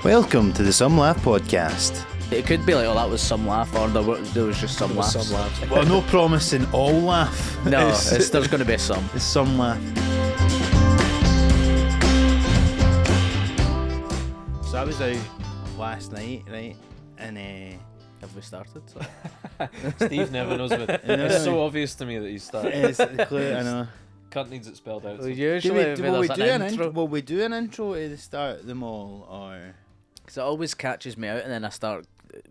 Welcome to the Some Laugh podcast. It could be like, oh, that was some laugh, or there was just some laughs. Some laughs. Well, no promising all laugh. No, there's going to be some. It's some laugh. So I was out last night, right? And Have we started? So. Steve never knows what. It's so obvious to me that he's started. it's the clue, I know. Cunt needs it spelled out. Well, So. usually Will we do an intro. Will we do an intro to the start of them all, or? Because it always catches me out, and then I start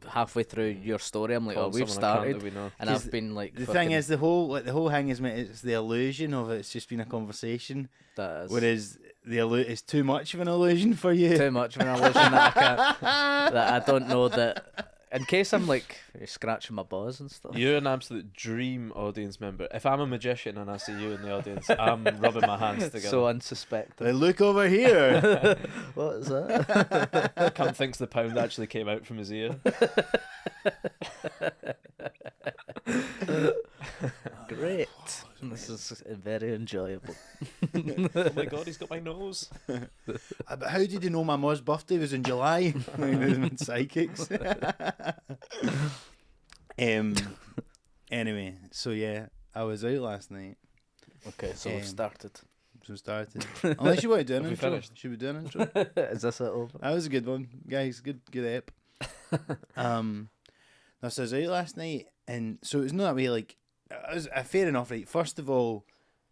halfway through your story. I'm like, Call oh, we've someone a cunt that started, we know. and I've been like, The thing is, the whole thing is, mate, it's the illusion of it. It's just been a conversation. that is Whereas it's too much of an illusion for you. too much of an illusion that I can't, that I don't know that. In case I'm like scratching my balls and stuff. You're an absolute dream audience member. If I'm a magician and I see you in the audience, I'm rubbing my hands together. So unsuspecting. Like, look over here. What is that? Cunt thinks the pound actually came out from his ear. Great. This is very enjoyable. Oh my god, he's got my nose. But how did you know my mum's birthday was in July? Psychics. Anyway, so yeah, I was out last night. Okay, so we've started. So started. Unless you want to do an Have we intro. finished? Should we do an intro? Is this it over? That was a good one, guys. Good app. No, so I was out last night, and so it was not that way. Like, it was, fair enough, right? First of all,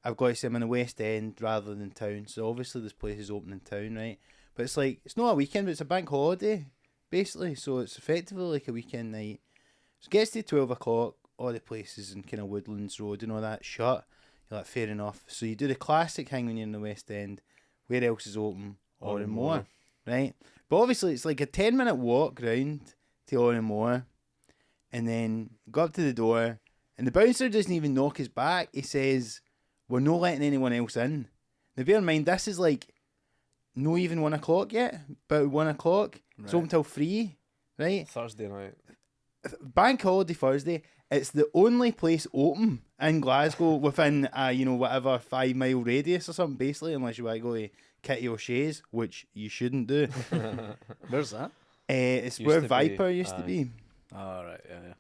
I've got to say I'm in the West End rather than town, so obviously this place is open in town, right? But it's like, it's not a weekend, but it's a bank holiday, basically. So it's effectively like a weekend night. So it gets to 12 o'clock, all the places in kind of Woodlands Road and all that shut. You're like, fair enough. So you do the classic thing when you're in the West End. Where else is open? Oranmore, right? But obviously it's like a 10-minute walk round to Oranmore, and then go up to the door, and the bouncer doesn't even knock us back. He says, we're not letting anyone else in. Now bear in mind, this is like no even 1 o'clock yet, about 1 o'clock. Right. It's open till 3, right? Thursday night. Bank holiday Thursday. It's the only place open in Glasgow within whatever 5 mile radius or something, basically, unless you want to go to Kitty O'Shea's, which you shouldn't do. Where's that? It's Used where to Viper be, used to be. Oh, right, yeah.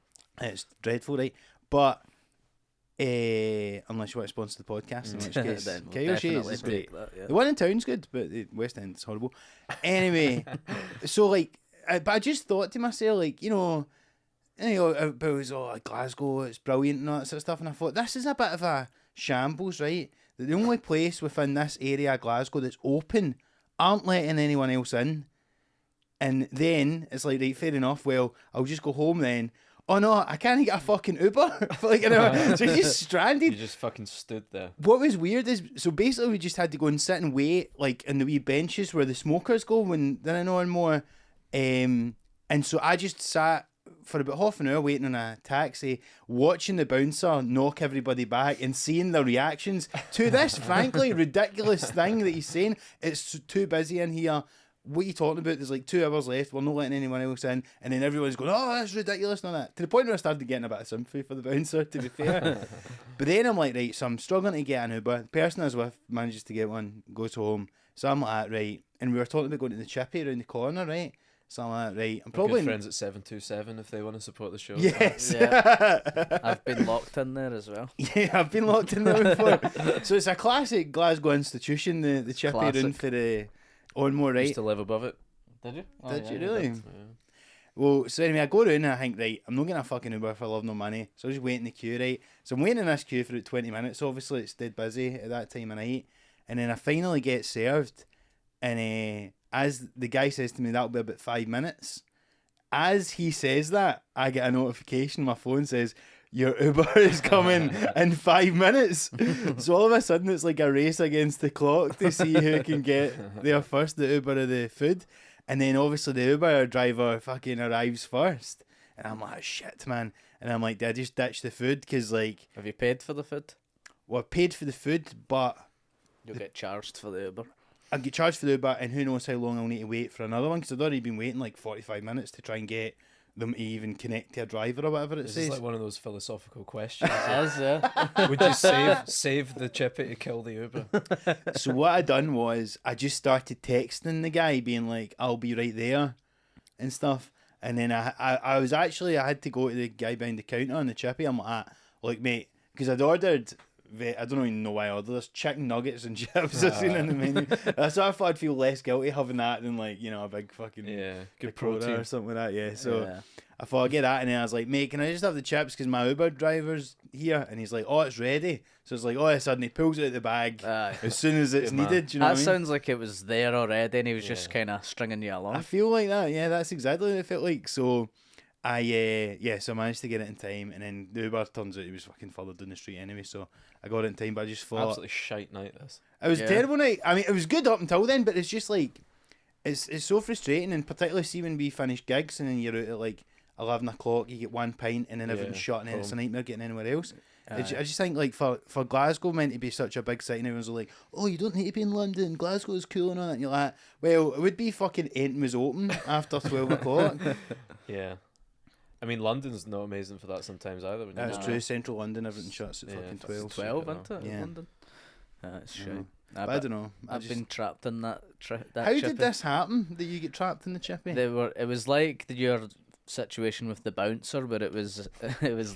It's dreadful, right? But unless you want to sponsor the podcast, in which case, Then we'll Kitty O'Shea's definitely is great. take that, yeah. The one in town's good, but the West End is horrible. Anyway, so like, but I just thought to myself, like, about Glasgow, it's brilliant and all that sort of stuff, and I thought, this is a bit of a shambles, right? That the only place within this area of Glasgow that's open aren't letting anyone else in. And then it's like, right, fair enough, well, I'll just go home then. Oh no, I can't get a fucking Uber. So you're just stranded. You just fucking stood there. What was weird is, so basically we just had to go and sit and wait, like in the wee benches where the smokers go when they're in Oranmore. And so I just sat for about half an hour waiting on a taxi, watching the bouncer knock everybody back and seeing their reactions to this frankly ridiculous thing that he's saying. It's too busy in here. What are you talking about? There's like 2 hours left. We're not letting anyone else in. And then everyone's going, oh, that's ridiculous and all that. To the point where I started getting a bit of sympathy for the bouncer, to be fair. But then I'm like, right, so I'm struggling to get an Uber. The person I was with manages to get one, goes home. So I'm like, right. And we were talking about going to the chippy around the corner, right? So I'm like, right, I'm probably... Good friends at 727 if they want to support the show. Yes. Yeah. I've been locked in there as well. Yeah, I've been locked in there before. So it's a classic Glasgow institution, the chippy Classic. round for the Oranmore, right? Used to live above it. Did you? Did yeah, you really? did. Yeah. Well, so anyway, I go around and I think, right, I'm not getting a fucking Uber for love no money. So I was waiting in the queue, right? So I'm waiting in this queue for about 20 minutes. Obviously, it's dead busy at that time of night. And then I finally get served. And as the guy says to me, that'll be about 5 minutes. As he says that, I get a notification. My phone says, your Uber is coming in 5 minutes. So all of a sudden, it's like a race against the clock to see who can get there first, the Uber or the food. And then obviously the Uber driver fucking arrives first. And I'm like, shit, man. And I'm like, did I just ditch the food? Because, like... Have you paid for the food? Well, I paid for the food, but... You'll get charged for the Uber. I'll get charged for the Uber, and who knows how long I'll need to wait for another one, because I'd already been waiting like 45 minutes to try and get them to even connect to a driver or whatever it This says. is like one of those philosophical questions. It is, yeah. Would you save the chippy to kill the Uber? So what I done was I just started texting the guy, being like, "I'll be right there," and stuff. And then I had to go to the guy behind the counter on the chippy. I'm like, mate, because I'd ordered. I don't even know why I ordered this. Chicken nuggets and chips I seen in the menu. So I thought I'd feel less guilty having that than like, you know, a big fucking good Dakota protein or something like that. Yeah. So Yeah. I thought I'd get that, and then I was like, mate, can I just have the chips because my Uber driver's here? And he's like, oh, it's ready. So it's like, all of a sudden he pulls it out of the bag Aye. as soon as it's Good man. needed. Do you know That what I mean? sounds like it was there already, and he was just Yeah. kind of stringing you I along. feel like that. Yeah, that's exactly what it felt like. So so I managed to get it in time, and then the Uber turns out he was fucking further down the street anyway, so I got it in time. But I just thought Absolutely shite night. This. it was a Yeah. terrible night. I mean, it was good up until then, but it's just like it's so frustrating, and particularly see when we finish gigs and then you're out at like 11 o'clock, you get one pint, and then everyone's shut, and then it's a nightmare getting anywhere else. I just think like for Glasgow meant to be such a big city, and everyone's like, oh, you don't need to be in London, Glasgow's cool and all that. And you're like, well, it would be fucking anything was open after 12 o'clock. Yeah. I mean, London's not amazing for that sometimes either. When That's you true. Central London, everything shuts at Yeah, fucking it's 12. 12, you isn't it? Yeah. London. That's Yeah. shit. But I don't know. I've been trapped in that. That How chippy. did this happen? That you get trapped in the chippy? It was like your situation with the bouncer, where it was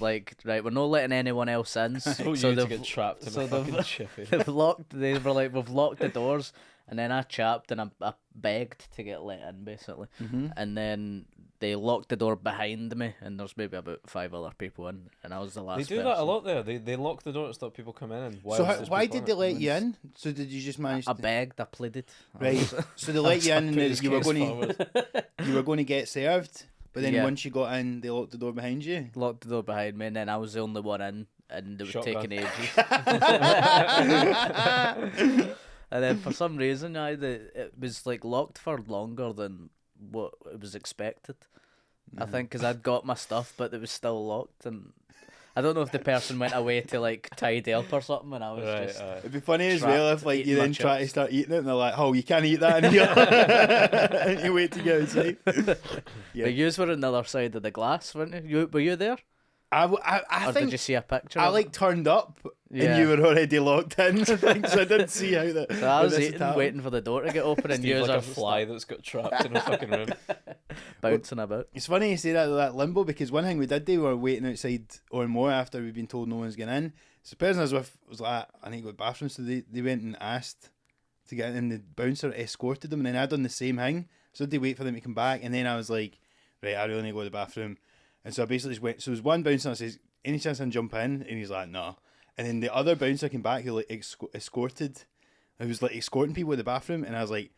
like, right, we're not letting anyone else in, So you so to they've get trapped in so a fucking they've- chippy. they were like, we've locked the doors, and then I chapped and I begged to get let in basically, and then they locked the door behind me, and there's maybe about 5 other people in, and I was the last. They do that a person. lot there. They lock the door to stop people coming in. So whilst there's why people did they in it. let you in? So did you just manage I to... begged, I pleaded. Right. So they let you in, and Put his you were case going forward. to you were going to get served, but then Yeah. once you got in, they locked the door behind you. Locked the door behind me, and then I was the only one in, and it was Shotgun. taking ages. And then for some reason, it was like locked for longer than what it was expected. I think because I'd got my stuff, but it was still locked, and I don't know if the person went away to like tidy up or something, and I was Right, just It'd be funny as Trapped well if like you eating my then try to chips. start eating it, and they're like, "Oh, you can't eat that in here," and you wait to get outside. Yeah. But yous were on the other side of the glass, weren't you? Were you there? I Or think did you see a picture? I of like it? turned up, Yeah. and you were already locked in. I think so. I didn't see how that. So I how was this had eating, happened. waiting for the door to get open, and Steve, yous like are a fly that's got trapped in a fucking room. bouncing about. It's funny you say that limbo, because one thing we did do, we were waiting outside or more after we'd been told no one's getting in. So the person I was with was like, I need to go to the bathroom, so they went and asked to get in, and the bouncer escorted them, and then I done the same thing. So they wait for them to come back, and then I was like, right, I really need to go to the bathroom. And so I basically just went, so there was one bouncer that says, any chance I can jump in? And he's like, no. And then the other bouncer came back who like escorted, who was like escorting people to the bathroom, and I was like,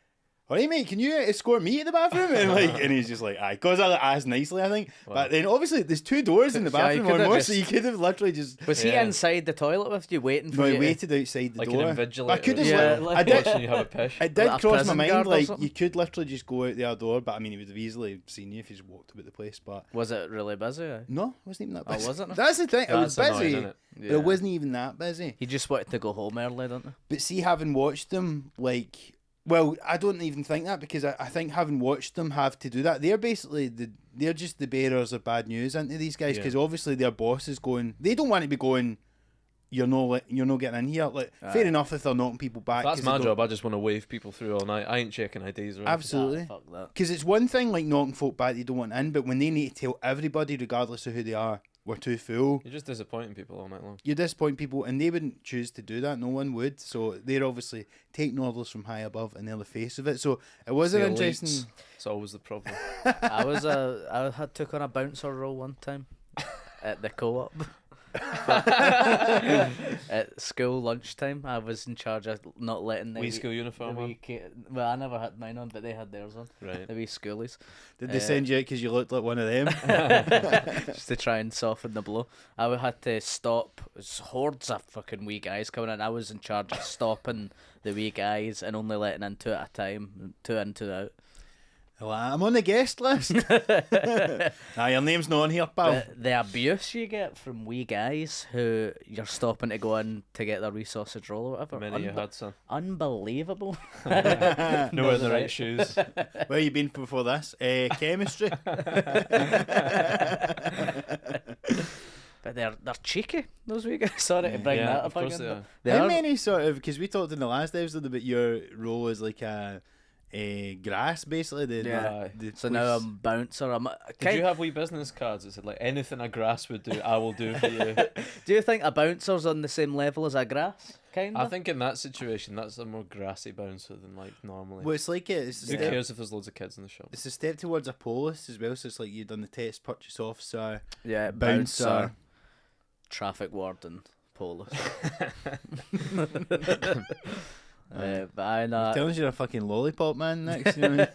alright mate, can you escort me to the bathroom? And he's just like, aye, because I asked nicely, I think. Wow. But then obviously there's 2 doors in the Yeah, you bathroom or could've more, just- so you could have literally just... Was Yeah. he inside the toilet with you, waiting for No, you? he to- waited outside the Like door. an invigilator. I could have Yeah, like, like- I did. Watching you have a piss. It did Like a cross my prison mind, guard or like, something? you could literally just go out the other door, but I mean, he would have easily seen you if you just walked about the place, but... Was it really busy? No, it wasn't even that Oh, busy. wasn't it? That's the thing, it was That's annoying, busy, isn't it? but it wasn't even that busy. He just wanted to go home early, didn't he? But see, having watched them, like... Well, I don't even think that, because I think having watched them have to do that. They're basically they're just the bearers of bad news into these guys, because obviously their boss is going. They don't want to be going. You're not getting in here. Like fair enough if they're knocking people back. That's 'cause my they job. don't- I just want to wave people through all night. I ain't checking IDs or anything. Absolutely. Ah, fuck that. Because it's one thing like knocking folk back they don't want in, but when they need to tell everybody, regardless of who they are, we're too full. You're just disappointing people all night long. You disappoint people, and they wouldn't choose to do that. No one would. So they're obviously taking orders from high above, and they're the face of it. So it was The an elites. interesting. It's always the problem. I took on a bouncer role one time at the co-op. At school lunchtime, I was in charge of not letting the Wee school uniform on. Well, I never had mine on, but they had theirs on. Right. The wee schoolies, Did they send you out because you looked like one of them? just to try and soften the blow. I had to stop. It's hordes of fucking wee guys coming in. I was in charge of stopping the wee guys and only letting in 2 at a time, 2 in, 2 out. Like, I'm on the guest list. Nah, your name's not on here, pal. The abuse you get from wee guys who you're stopping to go in to get their wee sausage roll or whatever. Many you had, son. Unbelievable. No wearing the right shoes. Where you been before this? Chemistry. But they're cheeky, those wee guys. Sorry to bring that of up course again. they They How are- many sort of, because we talked in the last episode about your role as like a grass, basically. Yeah. The So now I'm bouncer. Did you have wee business cards that said like anything a grass would do, I will do for you? Do you think a bouncer's on the same level as a grass? Kind of. I think in that situation, that's a more grassy bouncer than like normally. Well, it's like it's a Who step, cares if there's loads of kids in the shop? it's a step towards a police as well. So it's like you've done the test purchase officer, Yeah, bouncer. traffic warden, police. But I know. Telling us you're a fucking lollipop man next. You know?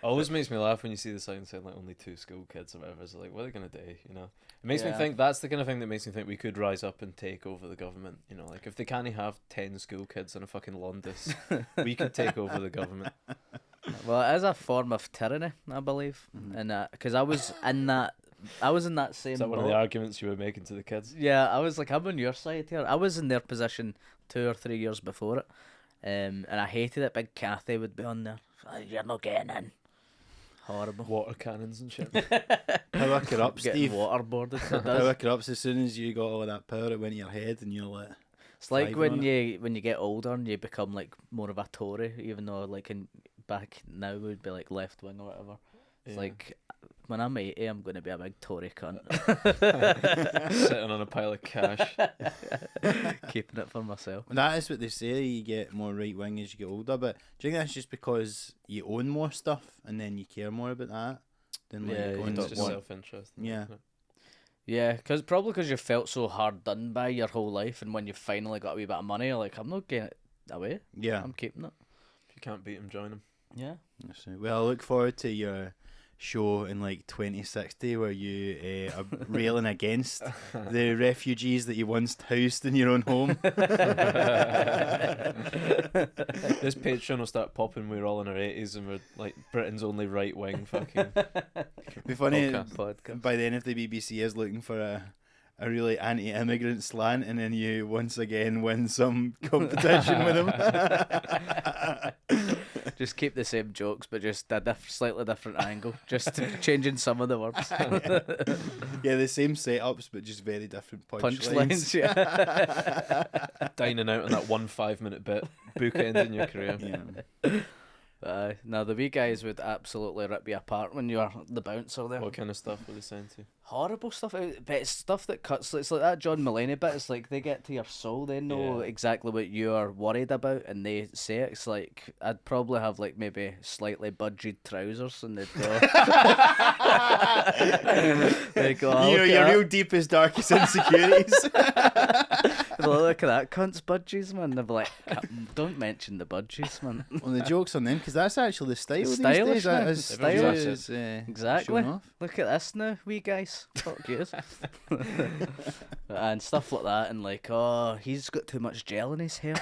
Always makes me laugh when you see the sign saying like only 2 school kids or whatever. It's like, what are they gonna do? You know, it makes me Yeah. think that's the kind of thing that makes me think we could rise up and take over the government. You know, like if they can't have 10 school kids in a fucking Londis, we could take over the government. Well, it is a form of tyranny, I believe, and because I was in that same. Is that one of the boat. arguments you were making to the kids? Yeah, I was like, I'm on your side here. I was in their position 2 or 3 years before it, and I hated it. Big Cathy would be on there. "Oh, you're not getting in. Horrible. Water cannons and shit. Power corrupts, Getting Steve. waterboarded. It Power does. corrupts. As soon as you got all of that power, it went to your head, and you're like, It's like thriving on when you get older and you become like more of a Tory, even though like back now would be like left wing or whatever. It's Yeah. like when I'm 80, I'm going to be a big Tory cunt. Sitting on a pile of cash. Keeping it for myself. that is what they say. You get more right wing as you get older. But do you think that's just because you own more stuff and then you care more about that than like Yeah, you going It's don't just want- self-interest. Yeah. Yeah, probably because you felt so hard done by your whole life, and when you finally got a wee bit of money, you're like, I'm not getting it away. Yeah. I'm keeping it. If you can't beat them, join them. Yeah. That's right. Well, I look forward to your show in like 2060 where you are railing against the refugees that you once housed in your own home. This Patreon will start popping. We're all in our 80s and we're like Britain's only right wing fucking. Be funny Podcast. by then if the BBC is looking for a really anti-immigrant slant, and then you once again win some competition with them. Just keep the same jokes, but just a slightly different angle. Just changing some of the words. Yeah, the same setups but just very different Punchlines, yeah. Dining out on that 1 5-minute bit, bookending your career. Yeah. No, the wee guys would absolutely rip you apart when you're the bouncer there. What kind of stuff were they saying to you? Horrible stuff, but it's stuff that cuts. It's like that John Mulaney bit. It's like they get to your soul. They know Yeah. exactly what you're worried about, and they say it. It's like I'd probably have like maybe slightly budgied trousers, and they'd go. They go. "Oh, You know, look your at real deepest, darkest insecurities. that. They'll look at that cunt's budgies, man. They'll be like, don't mention the budgies, man. Well, the joke's on them, because that's actually the style these stylish days. now. That is Everyone's stylish. that's Exactly. Showing off. Look at this now, wee guys. Fuck yous. And stuff like that, and like, oh, he's got too much gel in his hair.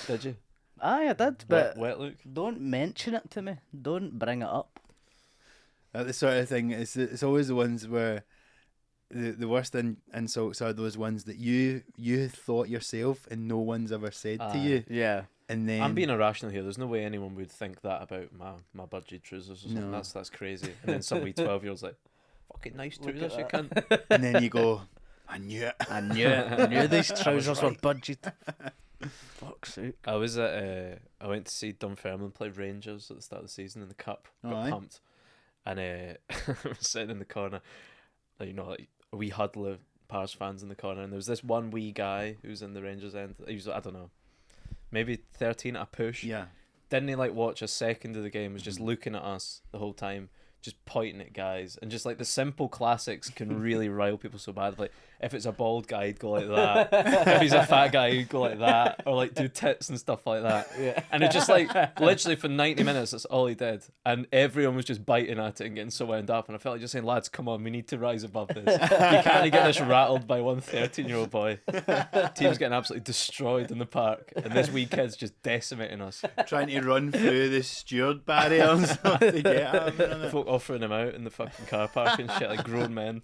Did you? Aye, I did, but Wet look? don't mention it to me. Don't bring it up. The sort of thing. It's always the ones where the worst insults are those ones that you thought yourself and no one's ever said to you, Yeah. and then I'm being irrational here. There's no way anyone would think that about my budgie trousers or something. No. That's crazy. And then some wee 12-year-old's like, fucking nice Look at trousers, you that. cunt. and then you go, I knew it. I knew it. I knew these trousers were right. budget. Fuck's sake. I was at I went to see Dunfermline play Rangers at the start of the season in the cup. Oh, Got aye. pumped, and I was sitting in the corner, like, you know, like a wee huddle of Pars fans in the corner, and there was this one wee guy who was in the Rangers end. He was, I don't know, maybe 13 at a push. Yeah. Didn't he like watch a second of the game? Was just looking at us the whole time, just pointing at guys, and just like the simple classics can really rile people so bad. Like, if it's a bald guy, he'd go like that. If he's a fat guy, he'd go like that, or like do tits and stuff like that. Yeah. And it's just like literally for 90 minutes, that's all he did, and everyone was just biting at it and getting so wound up. And I felt like just saying, lads, come on, we need to rise above this. You can't get this rattled by one 13-year-old boy. Team's getting absolutely destroyed in the park, and this wee kid's just decimating us. Trying to run through the steward barriers to get at him. Folk offering him out in the fucking car park and shit, like grown men.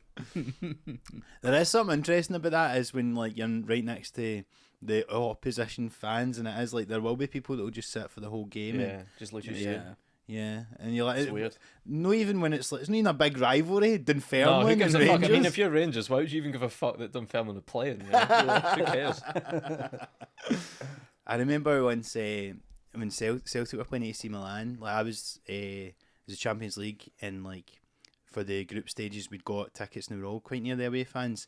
There is something interesting about that is when like you're right next to the opposition fans, and it is like there will be people that will just sit for the whole game. Yeah, And, just literally shit. yeah, and you're like, It's weird. No, even when it's like, it's not even a big rivalry. Dunfermline No, who gives and a fuck? Rangers. I mean, if you're Rangers, why would you even give a fuck that Dunfermline are playing? You know? Who cares? I remember once when Celtic were playing AC Milan, like I was it was the Champions League, and like for the group stages we'd got tickets and we were all quite near the away fans,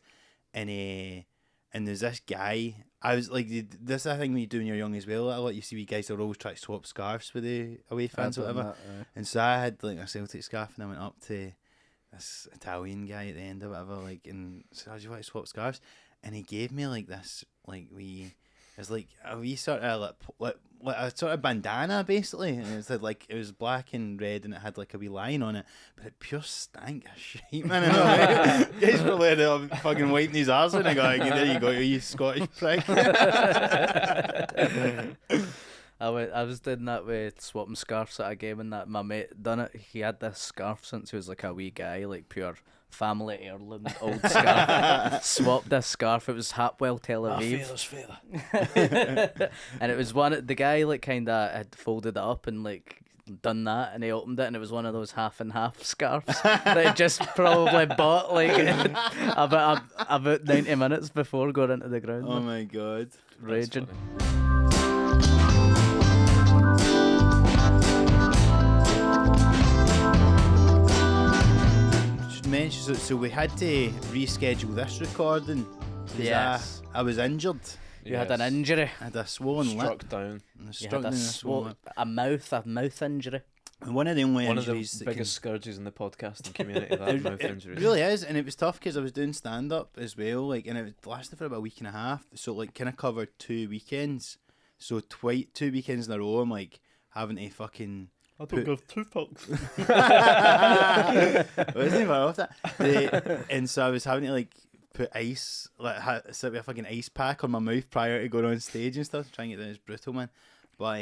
and there's this guy. I was like, this is a thing when you do when you're young as well. A lot you see wee guys that are always trying to swap scarves with the away fans or whatever. And so I had like a Celtic scarf, and I went up to this Italian guy at the end or whatever, like, and said, "Oh, do you want to swap scarves?" And he gave me like this, like it was like a wee sort of like a sort of bandana basically, and it said like it was black and red, and it had like a wee line on it, but it pure stank of shit, man. Guys probably had it fucking wiping his arse, and I go, like, there you go, you Scottish prick. I was doing that with swapping scarves at a game, and that my mate done it. He had this scarf since he was like a wee guy, like pure family heirloom, old scarf. Swapped this scarf. It was Hapwell Tel Aviv. Feather. And it was the guy like kind of had folded it up and like done that, and he opened it, and it was one of those half and half scarves that he just probably bought like about 90 minutes before going into the ground. Oh my god, Raging. mention, so we had to reschedule this recording. Yes. I was injured. You had an injury. I had a swollen Struck lip. down. And I You struck had down and a swollen lip. a mouth injury. And one of the only One of the injuries that biggest scourges in the podcasting community, that mouth injury. It really is, and it was tough because I was doing stand up as well, like, and it lasted for about a week and a half. So like, kind of covered 2 weekends. So 2 weekends in a row, I'm like having to fucking. I don't give 2 fucks. Wasn't even off that. And so I was having to like put ice, like sit with a fucking ice pack on my mouth prior to going on stage and stuff, trying to get down. It's brutal, man. But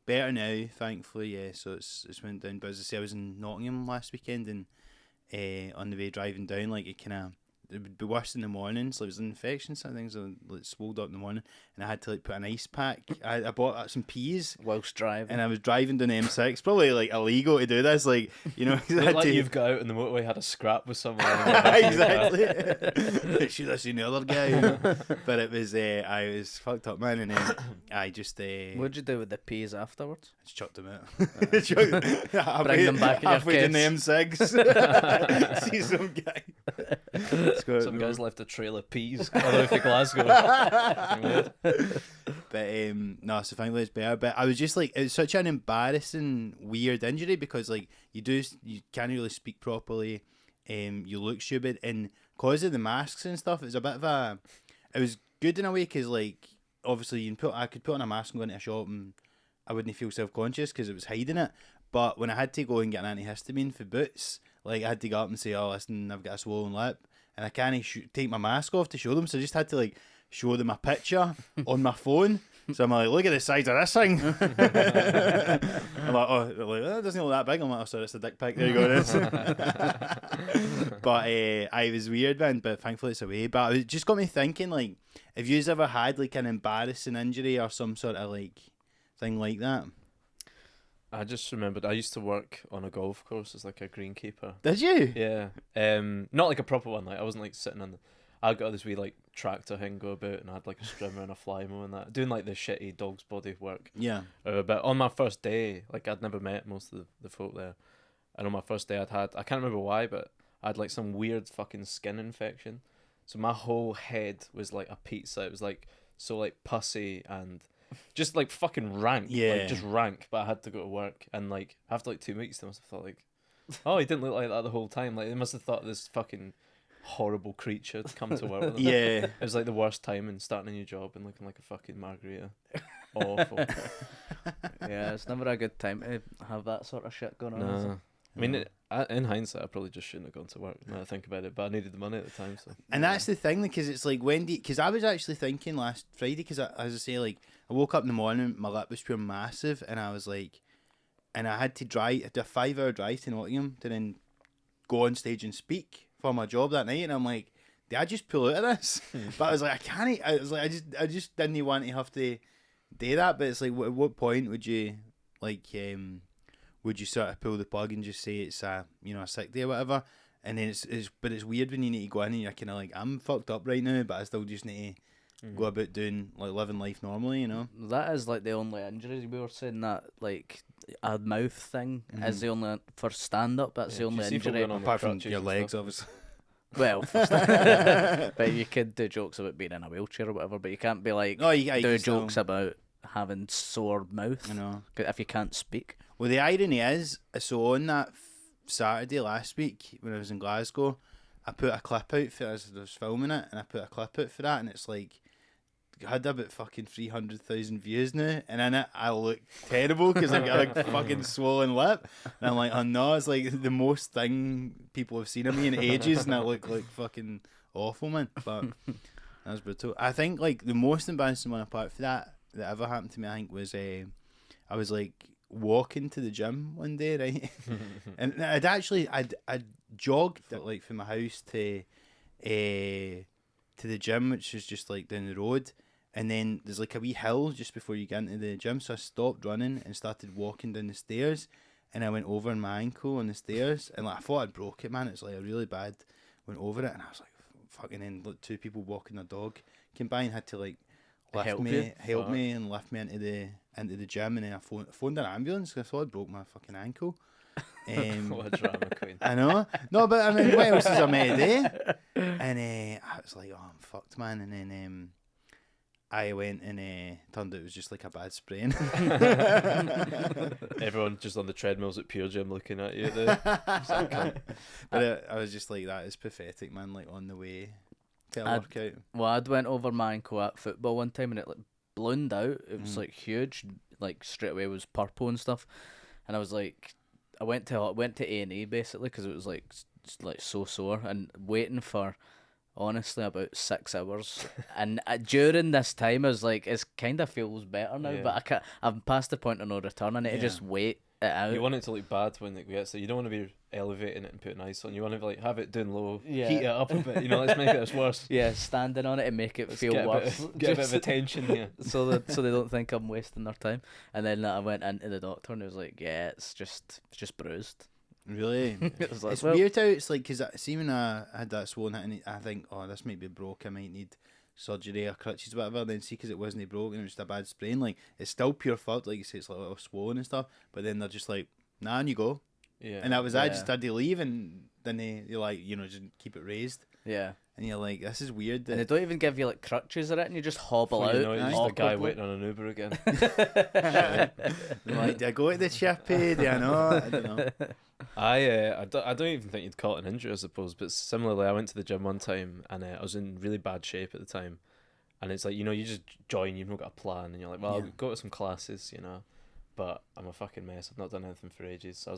better now, thankfully. Yeah, so it's went down. But as I say, I was in Nottingham last weekend, and on the way driving down, like it would be worse in the morning, so it was an infection, some things like swelled up in the morning, and I had to like put an ice pack. I bought some peas whilst driving, and I was driving down the M6. Probably like illegal to do this, like, you know. Like you've got out on the motorway, had a scrap with someone. Exactly. Should have seen the other guy, you know? But it was I was fucked up, man, and then I just what'd you do with the peas afterwards? I just chucked them out. Bring them back in your halfway down the M6. See some guy. Some guys left a trail of peas all the way to Glasgow. But no, so thankfully it's better. But I was just like, it's such an embarrassing, weird injury because like you can't really speak properly. You look stupid, and cause of the masks and stuff, it was good in a way because like obviously I could put on a mask and go into a shop and I wouldn't feel self-conscious because it was hiding it. But when I had to go and get an antihistamine for boots, like I had to go up and say, "Oh, listen, I've got a swollen lip," and I can't take my mask off to show them, so I just had to like show them a picture on my phone. So I'm like, "Look at the size of this thing." I'm like, "Oh, like, that doesn't look that big." I'm like, "Oh, sorry, it's a dick pic." There you go. It is. But I was weird, man. But thankfully it's away. But it just got me thinking, like, have you ever had like an embarrassing injury or some sort of like thing like that? I just remembered I used to work on a golf course as like a greenkeeper. Did you? Yeah. Not like a proper one. Like I wasn't like sitting on I got this wee like tractor thing go about, and I had like a strimmer and a fly mower and that, doing like the shitty dog's body work. Yeah. But on my first day, like I'd never met most of the folk there, and on my first day I can't remember why, but I had like some weird fucking skin infection. So my whole head was like a pizza. It was like so like pussy and just like fucking rank. Yeah. Like just rank. But I had to go to work, and like after like 2 weeks they must have thought like, oh, he didn't look like that the whole time. Like they must have thought this fucking horrible creature to come to work with them. Yeah. It was like the worst time in starting a new job and looking like a fucking margarita. Awful. Yeah, it's never a good time to have that sort of shit going on. is it? No. I mean, in hindsight, I probably just shouldn't have gone to work now I think about it, but I needed the money at the time. So. And that's the thing, because it's like, because I was actually thinking last Friday, because as I say, like, I woke up in the morning, my lip was pure massive, and I was like, and I had to drive, a 5-hour drive to Nottingham to then go on stage and speak for my job that night, and I'm like, did I just pull out of this? But I was like, I can't. I was like, I just didn't want to have to do that. But it's like, at what point would you like, would you sort of pull the plug and just say it's a sick day or whatever? And then it's weird when you need to go in and you're kind of like, I'm fucked up right now, but I still just need to go about doing, like, living life normally, you know? That is like the only injuries. We were saying that, like, a mouth thing is the only, for stand up, that's the only injury. Apart from your legs, obviously. Well, but you could do jokes about being in a wheelchair or whatever, but you can't be like, do jokes about having sore mouth, I know, if you can't speak. Well, the irony is, so on that Saturday last week when I was in Glasgow, I put a clip out for, as I was filming it, and I put a clip out for that, and it's like, had about fucking 300,000 views now, and in it I look terrible because I've got a fucking swollen lip, and I'm like, oh no, it's like the most thing people have seen of me in ages, and I look like fucking awful, man. But that was brutal. I think like the most embarrassing one apart from that ever happened to me, I think, was I was like walking to the gym one day, right? And I'd jogged like from my house to the gym, which is just like down the road, and then there's like a wee hill just before you get into the gym, so I stopped running and started walking down the stairs, and I went over my ankle on the stairs, and like I thought I'd broke it, man. It's like a really bad, went over it, and I was like, fucking, and look, two people walking their dog came by and had to like help me and lift me into the gym, and then I phoned an ambulance because I thought I broke my fucking ankle. What a drama queen. I know. No, but I mean, what else is I meant to do? And I was like, oh, I'm fucked, man. And then I went and turned out it was just like a bad sprain. Everyone just on the treadmills at Pure Gym looking at you. But I was just like, that is pathetic, man, like on the way to a workout. Well, I'd went over my ankle at football one time and it like ballooned out. It was like huge, like straight away it was purple and stuff. And I was like, I went to A&E basically because it was like so sore and waiting for honestly about 6 hours. And during this time I was like, it kind of feels better now, but I'm past the point of no return. I need to just wait it out. You want it to look bad when it gets there. You don't want to be elevating it and putting ice on. You want to like have it doing low, heat it up a bit. You know, let's make it worse. Yeah, standing on it and make it feel worse. Get a bit of attention here, so they don't think I'm wasting their time. And then I went into the doctor and it was like, yeah, it's just bruised. Really? It's like, it's weird how it's like, because see when I had that swollen hit and I think, oh, this might be broke, I might need surgery or crutches or whatever, then see because it wasn't broken, it was just a bad sprain, like it's still pure fucked, like you say, it's like a little swollen and stuff, but then they're just like, nah, and you go. And that was I just had to leave, and then you're like, just keep it raised. Yeah. And you're like, this is weird. And they don't even give you like crutches or it, and you just hobble out. You know, just a guy waiting on an Uber again. Like, do I go to the chippy? Do I not? I don't know. I don't even think you'd call it an injury, I suppose. But similarly, I went to the gym one time and I was in really bad shape at the time. And it's like, you just join, you've not got a plan, and you're like, well, I'll go to some classes, but I'm a fucking mess. I've not done anything for ages. So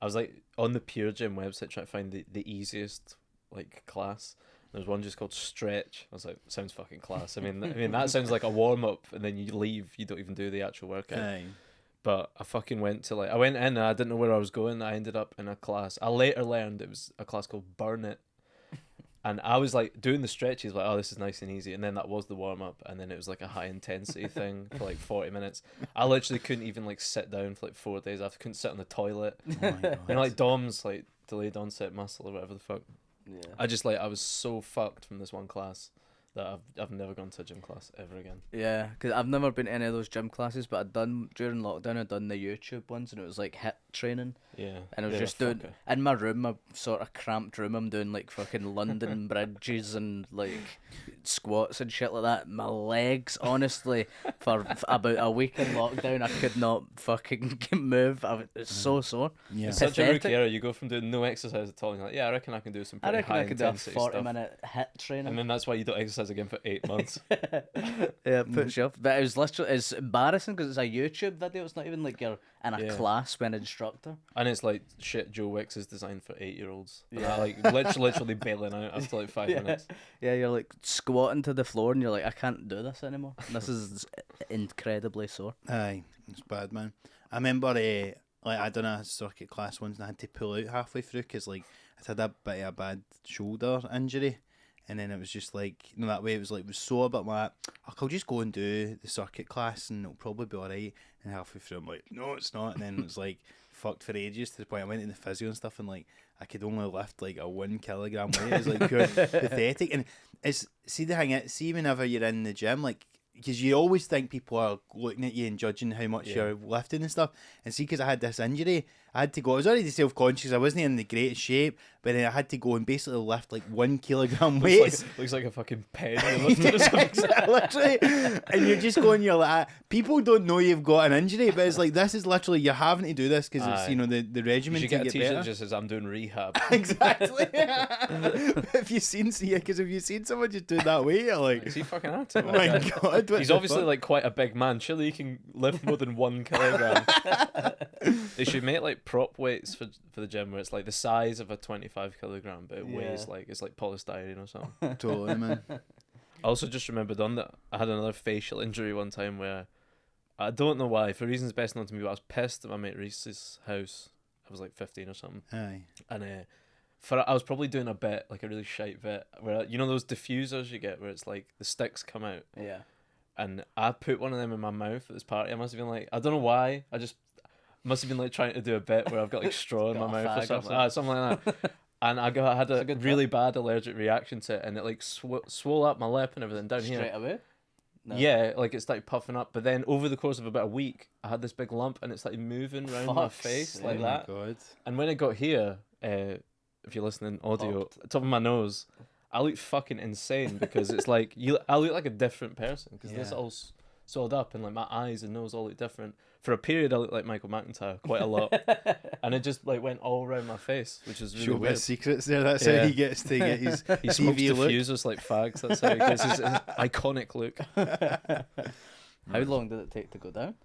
I was like on the Pure Gym website trying to find the easiest like class. There was one just called Stretch. I was like, sounds fucking class. I mean that sounds like a warm up, and then you leave, you don't even do the actual workout. Aye. But I fucking went in and I didn't know where I was going. I ended up in a class. I later learned it was a class called Burn It. And I was like doing the stretches, like, oh, this is nice and easy. And then that was the warm up. And then it was like a high intensity thing for like 40 minutes. I literally couldn't even like sit down for like 4 days. I couldn't sit on the toilet. Oh my God. Like DOMS, like delayed onset muscle or whatever the fuck. Yeah. I was so fucked from this one class that I've never gone to a gym class ever again. Yeah, because I've never been to any of those gym classes, but during lockdown I'd done the YouTube ones, and it was like HIIT training. Yeah. And I was You're a just doing fucker. in my room, my sort of cramped room. I'm doing like fucking London bridges and like squats and shit like that. My legs, honestly, for about a week in lockdown, I could not fucking move. It's so sore. Yeah. It's such a rookie Pathetic. error. You go from doing no exercise at all, and you're like, yeah, I reckon I can do some I pretty reckon high I could do a intensity 40-minute stuff. hit training. And then that's why you don't exercise again for 8 months. Yeah, it puts you off. But it was literally, it's embarrassing because it's a YouTube video. It's not even like you're in a Yeah. class with an instructor. And it's like shit. Joe Wicks is designed for 8-year-olds. And Yeah. I like literally bailing out after like 5 minutes. Yeah, you're like squatting to the floor and you're like, I can't do this anymore. This is incredibly sore. Aye, it's bad, man. I remember, like, I done a circuit class once and I had to pull out halfway through because, like, I had a bit of a bad shoulder injury. And then it was just like, you know, that way it was like, it was sore, but I'm like, I'll just go and do the circuit class and it'll probably be alright. And halfway through, I'm like, no, it's not. And then it was like, fucked for ages to the point I went in the physio and stuff and like, I could only lift like a 1 kilogram weight. It was like pure pathetic. And it's, see the thing, see whenever you're in the gym, like, because you always think people are looking at you and judging how much you're lifting and stuff. And see, because I had this injury, I had to go. I was already self-conscious. I wasn't in the greatest shape, but then I had to go and basically lift like 1 kilogram weights. Looks like a fucking pen you're lifting or something. Exactly, literally. And you're just going, you're like, people don't know you've got an injury, but it's like, this is literally, you're having to do this because it's, you know, the You regimen should to get a get t-shirt better. that just says, I'm doing rehab. Exactly. If you've seen, because if you've seen someone just do that weight, you're like, Is he fucking at it? oh my God. what He's the obviously fuck? like quite a big man. Surely he can lift more than 1 kilogram. They should make like prop weights for the gym where it's like the size of a 25 kilogram, but it weighs like it's like polystyrene or something. Totally, man. I also just remembered on that I had another facial injury one time where I don't know why, for reasons best known to me, but I was pissed at my mate Reese's house. I was like 15 or something, Aye. and I was probably doing a bit like a really shite bit where you know those diffusers you get where it's like the sticks come out. Yeah. And I put one of them in my mouth at this party. I must have been like, I don't know why. I just must have been like trying to do a bit where I've got like straw in my Got a mouth or fag or something. Something like that. And I had a good really bad allergic reaction to it, and it like swole up my lip and everything down Straight here. away? No. Yeah, like it started puffing up. But then over the course of about a week, I had this big lump, and it started moving around my Fuck's face sake. like Oh that. my God. And when it got here, if you're listening audio, top of my nose, I looked fucking insane because it's like I look like a different person because this Yeah. all swelled up and like my eyes and nose all look different. For a period, I looked like Michael McIntyre quite a lot, and it just like went all around my face, which is really Show a bit weird. of secrets there. That's Yeah. how he gets to get his He smokes TV look. diffusers like fags. That's how he gets his iconic look. How long did it take to go down?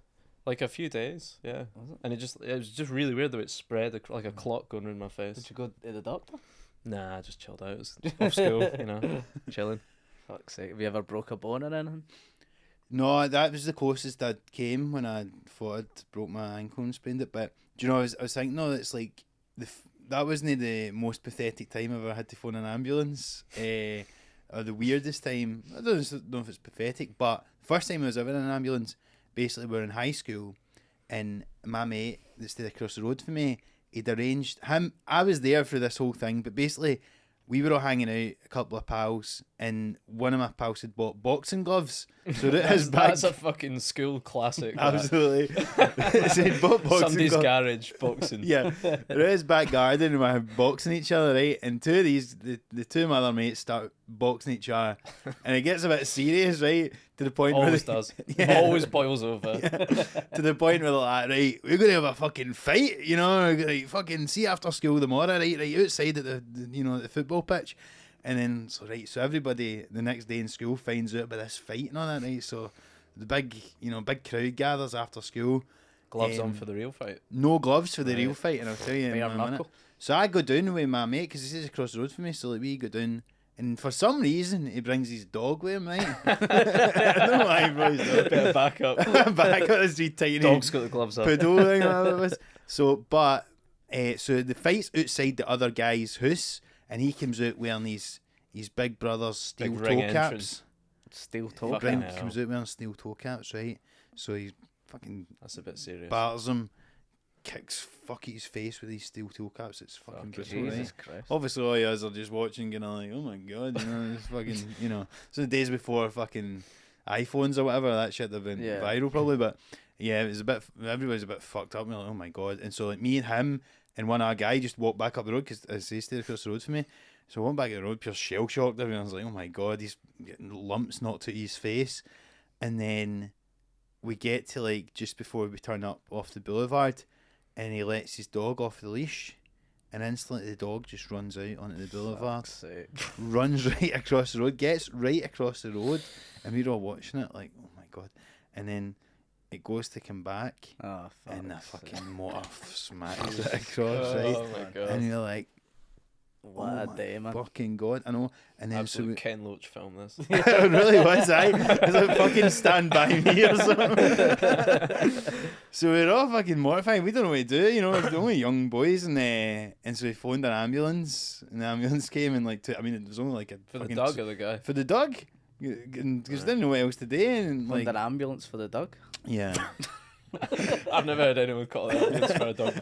Like a few days, yeah. Was it? And it was just really weird the way it spread like a clot going around my face. Did you go to the doctor? Nah, I just chilled out. It was off school, you know, chilling. Fuck's sake. Have you ever broke a bone or anything? No, that was the closest I came when I thought I'd broke my ankle and sprained it. But do you know, I was thinking, no, it's like that wasn't the most pathetic time I've ever had to phone an ambulance. Or the weirdest time. I don't know if it's pathetic, but the first time I was ever in an ambulance, basically we were in high school, and my mate that stayed across the road from me, he'd arranged him. I was there for this whole thing, but basically we were all hanging out, a couple of pals, and one of my pals had bought boxing gloves. So that his bag, That's a fucking school classic. that. absolutely. So he'd bought boxing Somebody's gloves. garage boxing. Yeah, they're in his back garden and we have boxing each other, right? And two of these, the two of my other mates start boxing each other, and it gets a bit serious, right? To the point Always where does. Yeah. Always boils over. to the point where they're like, right, we're gonna have a fucking fight, you know? Like, fucking see after school tomorrow, right outside at the you know the football pitch, and then so everybody the next day in school finds out about this fight and all that, right? So the big crowd gathers after school. Gloves on for the real fight. No gloves for the Right. real fight, and I'll tell you in Bare a minute. knuckle. So I go down with my mate because this is across the road from me. So like we go down, and for some reason he brings his dog with him, right? I don't know why he brought his dog. Bit of backup. Back at his wee tiny Dog's got the gloves on. poodle thing. Whatever it was. So, but so the fight's outside the other guy's house, and he comes out wearing his big brother's steel Big toe ring caps. entrance. Steel toe. Fucking Brent hell. comes out wearing steel toe caps, right? So he fucking That's a bit serious. batters him, kicks his face with these steel toe caps. It's fucking Fuck it. brutal, right? Jesus Christ. Obviously, all you guys are just watching, going like, "Oh my god," you know, it's fucking, you know. So the days before fucking iPhones or whatever, that shit have been Yeah. viral probably. But yeah, it was everybody's a bit fucked up. We're like, "Oh my god!" And so like me and him and one other guy just walked back up the road because as they stayed across the road from me. So I went back to the road, pure shell shocked. Everyone was like, "Oh my god, he's getting lumps knocked out his face." And then we get to like just before we turn up off the boulevard, and he lets his dog off the leash, and instantly the dog just runs out onto the boulevard, runs right across the road, gets right across the road, and we're all watching it like, "Oh my god!" And then it goes to come back, and the fucking motor smacks it across, right? Oh my god! And you're like, what a day, man. fucking god, I know. And then Absolute Ken Loach film this. it really was, it's like fucking Stand By Me or something. So we're all fucking mortified. We don't know what to do, you know. We're only young boys, and so we phoned an ambulance, and the ambulance came and like, it was only like a For the dog or the guy? for the dog, because we didn't know what else to do, and like An ambulance for the dog. yeah. I've never heard anyone call it ambulance for a dog.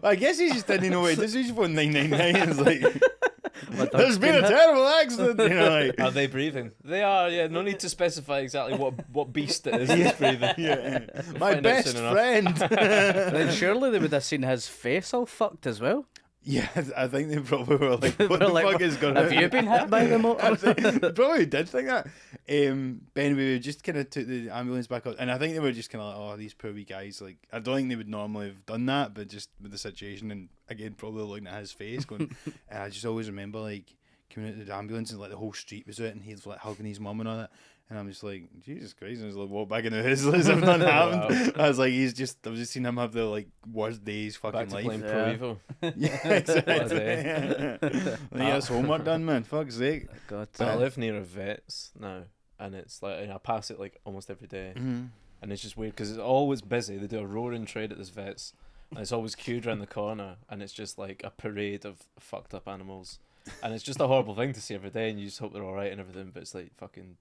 I guess he just didn't know what to do. So he just phoned 999 and was like, "There's been a hit." terrible accident," you know, like. Are they breathing? They are, yeah. No need to specify exactly what beast it is that's breathing. Yeah. My find out best soon enough. friend. Then surely they would have seen his face all fucked as well. Yeah, I think they probably were like, "What They're the like, fuck is going on?" Have you been hit by the motor? They probably did think that. But anyway, we just kind of took the ambulance back up, and I think they were just kind of like, "Oh, these poor wee guys." Like, I don't think they would normally have done that, but just with the situation, and again, probably looking at his face, going. And I just always remember like coming out of the ambulance and like the whole street was out, and he's like hugging his mum and all that. And I'm just like, Jesus Christ! And I was like, walk back into his as if nothing happened. I was like, I've just seen him have the like worst days fucking Back to life. playing Yeah. Pro Evo. Yeah, exactly. What a day. He has homework done, man. Fuck's sake. God, So I live near a vet's now, and it's like, and I pass it like almost every day, Mm-hmm. and it's just weird because it's always busy. They do a roaring trade at this vet's, and it's always queued around the corner, and it's just like a parade of fucked up animals, and it's just a horrible thing to see every day, and you just hope they're all right and everything, but it's like fucking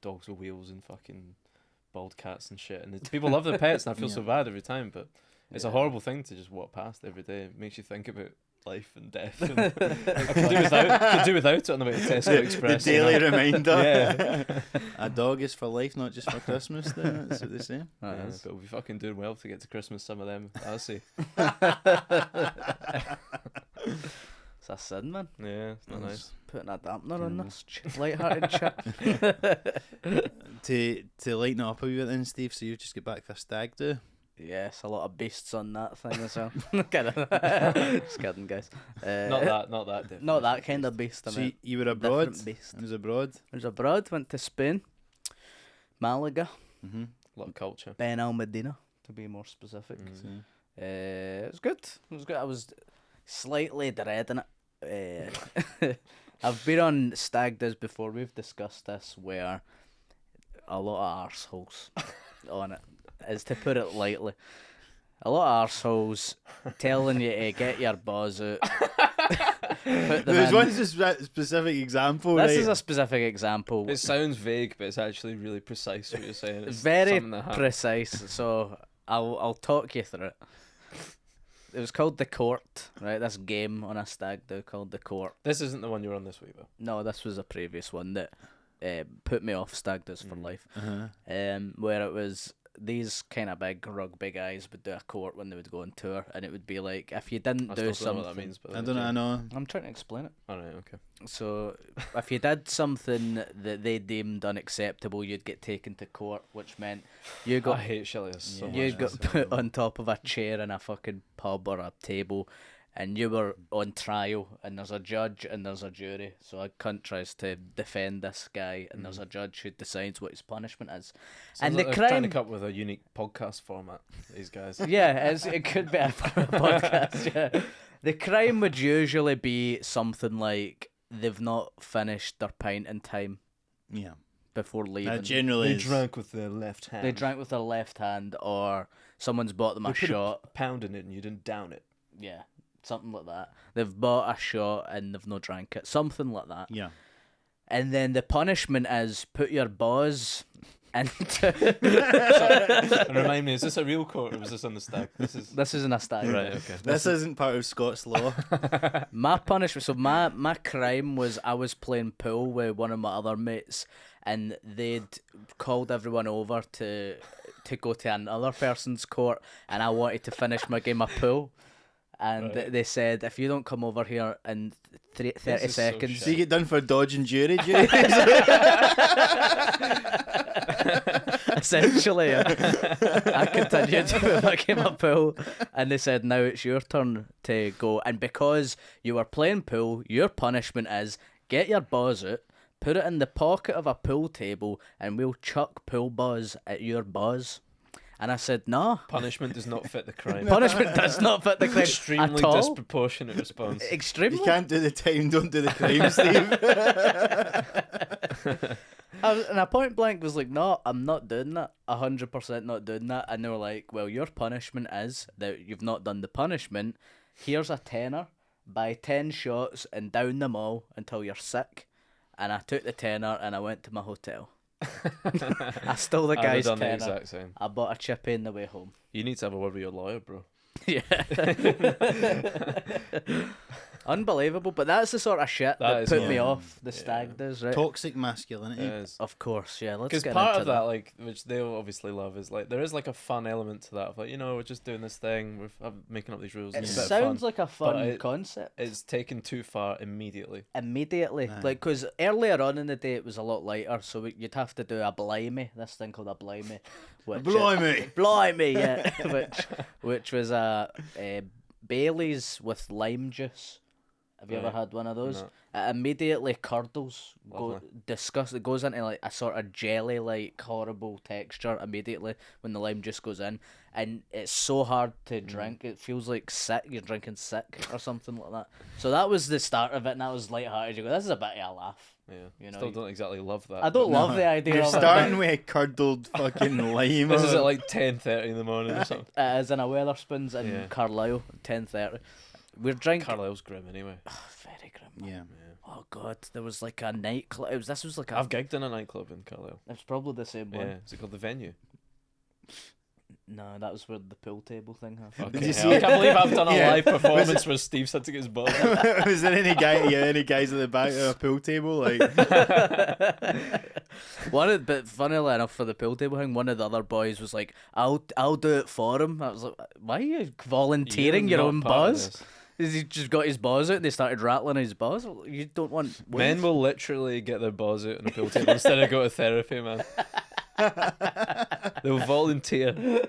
dogs with wheels and fucking bald cats and shit, and people love their pets, and I feel so bad every time, but it's a horrible thing to just walk past every day. It makes you think about life and death. And I could do without it on the way to Tesco Express. The daily reminder. Yeah. A dog is for life, not just for Christmas. Then that's what they say. Yeah, but we'll be fucking doing well to get to Christmas. Some of them, I'll see. It's a sin, man. Yeah, it's not nice. Putting a dampener on this light-hearted chat. To lighten it up a wee bit then, Steve, so you've just got back for stag-do. Yes, a lot of beasts on that thing as well. Just kidding, guys. Not that. Different. Not that kind of beast. I So mean, you were abroad? different beast. I was abroad? I was abroad, went to Spain, Malaga, Mm-hmm. A lot of culture. Ben Al Medina, to be more specific. Mm. It was good. It was good. I was slightly dreading it. I've been on stag do's before. We've discussed this, where a lot of arseholes on it, is to put it lightly. A lot of arseholes telling you to get your buzz out. Put them There's in. one specific example, This right? is a specific example. It sounds vague, but it's actually really precise what you're saying. It's Very something that happened. precise. So I'll talk you through it. It was called The Court, right? This game on a stag do called The Court. This isn't the one you're on this week, though. No, this was a previous one that put me off stag do's for life. Uh-huh. Where it was these kind of big rugby guys would do a court when they would go on tour, and it would be like, if you didn't I do still don't know something, what that means, but I don't know, I know. I'm trying to explain it. Alright, okay. So if you did something that they deemed unacceptable, you'd get taken to court, which meant you I got hate Shelley so much. you got put on top of a chair in a fucking pub or a table, and you were on trial, and there's a judge and there's a jury. So a cunt tries to defend this guy, and there's a judge who decides what his punishment is. Sounds and like the they're trying to crime, come up with a unique podcast format, these guys. yeah, it could be a podcast. Yeah, the crime would usually be something like they've not finished their pint in time Yeah. before leaving. That generally They is... drank with their left hand. They drank with their left hand, or someone's bought them a They put shot. a pound in it and you didn't down it. Yeah, something like that. They've bought a shot and they've not drank it. Something like that. Yeah. And then the punishment is put your buzz into... And remind me, is this a real court or was this on the stag? This isn't a stag. Right, okay. This isn't part of Scots law. My punishment, so my crime was I was playing pool with one of my other mates, and they'd called everyone over to go to another person's court, and I wanted to finish my game of pool. and Right. they said if you don't come over here in 30 This is so seconds, So you get done for dodging jury. essentially, I continued with my game of pool, and they said now it's your turn to go. And because you were playing pool, your punishment is get your buzz out, put it in the pocket of a pool table, and we'll chuck pool buzz at your buzz. And I said, no. Punishment does not fit the crime. Punishment does not fit the crime Extremely at all. disproportionate response. Extremely. You can't do the time, don't do the crime, Steve. And I point blank was like, no, I'm not doing that. 100% not doing that. And they were like, well, your punishment is that you've not done the punishment. Here's a tenner. Buy 10 shots and down them all until you're sick. And I took the tenner and I went to my hotel. I stole the I'd have guy's done the tenner. exact same. I bought a chippy on the way home. You need to have a word with your lawyer, bro. Yeah. Unbelievable, but that's the sort of shit That that is put not- me off the yeah. stag does, right? Toxic masculinity. Yes. Of course, yeah. Let's Because get part into of that, like, which they'll obviously love, is like there is like a fun element to that. Of like, you know, we're just doing this thing, we're making up these rules. It It's a bit of sounds fun. like a fun it- concept. It's taken too far immediately. Immediately, Aye. like, because earlier on in the day it was a lot lighter, so you'd have to do a blimey, this thing called a blimey, which Blimey. blimey, yeah, which was a Bailey's with lime juice. Have you ever Right. had one of those? No. It immediately curdles, Lovely. disgust. It goes into like a sort of jelly, like horrible texture immediately when the lime juice goes in, and it's so hard to drink. It feels like sick. You're drinking sick or something like that. So that was the start of it, and that was lighthearted. You go, this is a bit of a laugh. Yeah. You know, Still don't exactly love that. I don't No. love the idea You're of starting with a curdled fucking lime. This is at like 10:30 in the morning or something. it. As in a Weatherspoons in Yeah. Carlisle, 10:30. We're drinking. Carlisle's grim anyway. Very grim. Yeah. Oh god, there was like a nightclub. This was like a. I've gigged in a nightclub in Carlisle. It's probably the same one. Yeah. Is it called the Venue? No, that was where the pool table thing happened. Okay. you hell, see I can't believe I've done a Yeah. live performance where Steve's had to get his balls out. Was there any guys at the back of a pool table like? But funnily enough, for the pool table thing, one of the other boys was like, "I'll do it for him." I was like, "Why are you volunteering You're your not own part of buzz?" this. He just got his buzz out and they started rattling his buzz. You don't want Men will literally get their balls out on a pool table instead of go to therapy, man. They'll volunteer.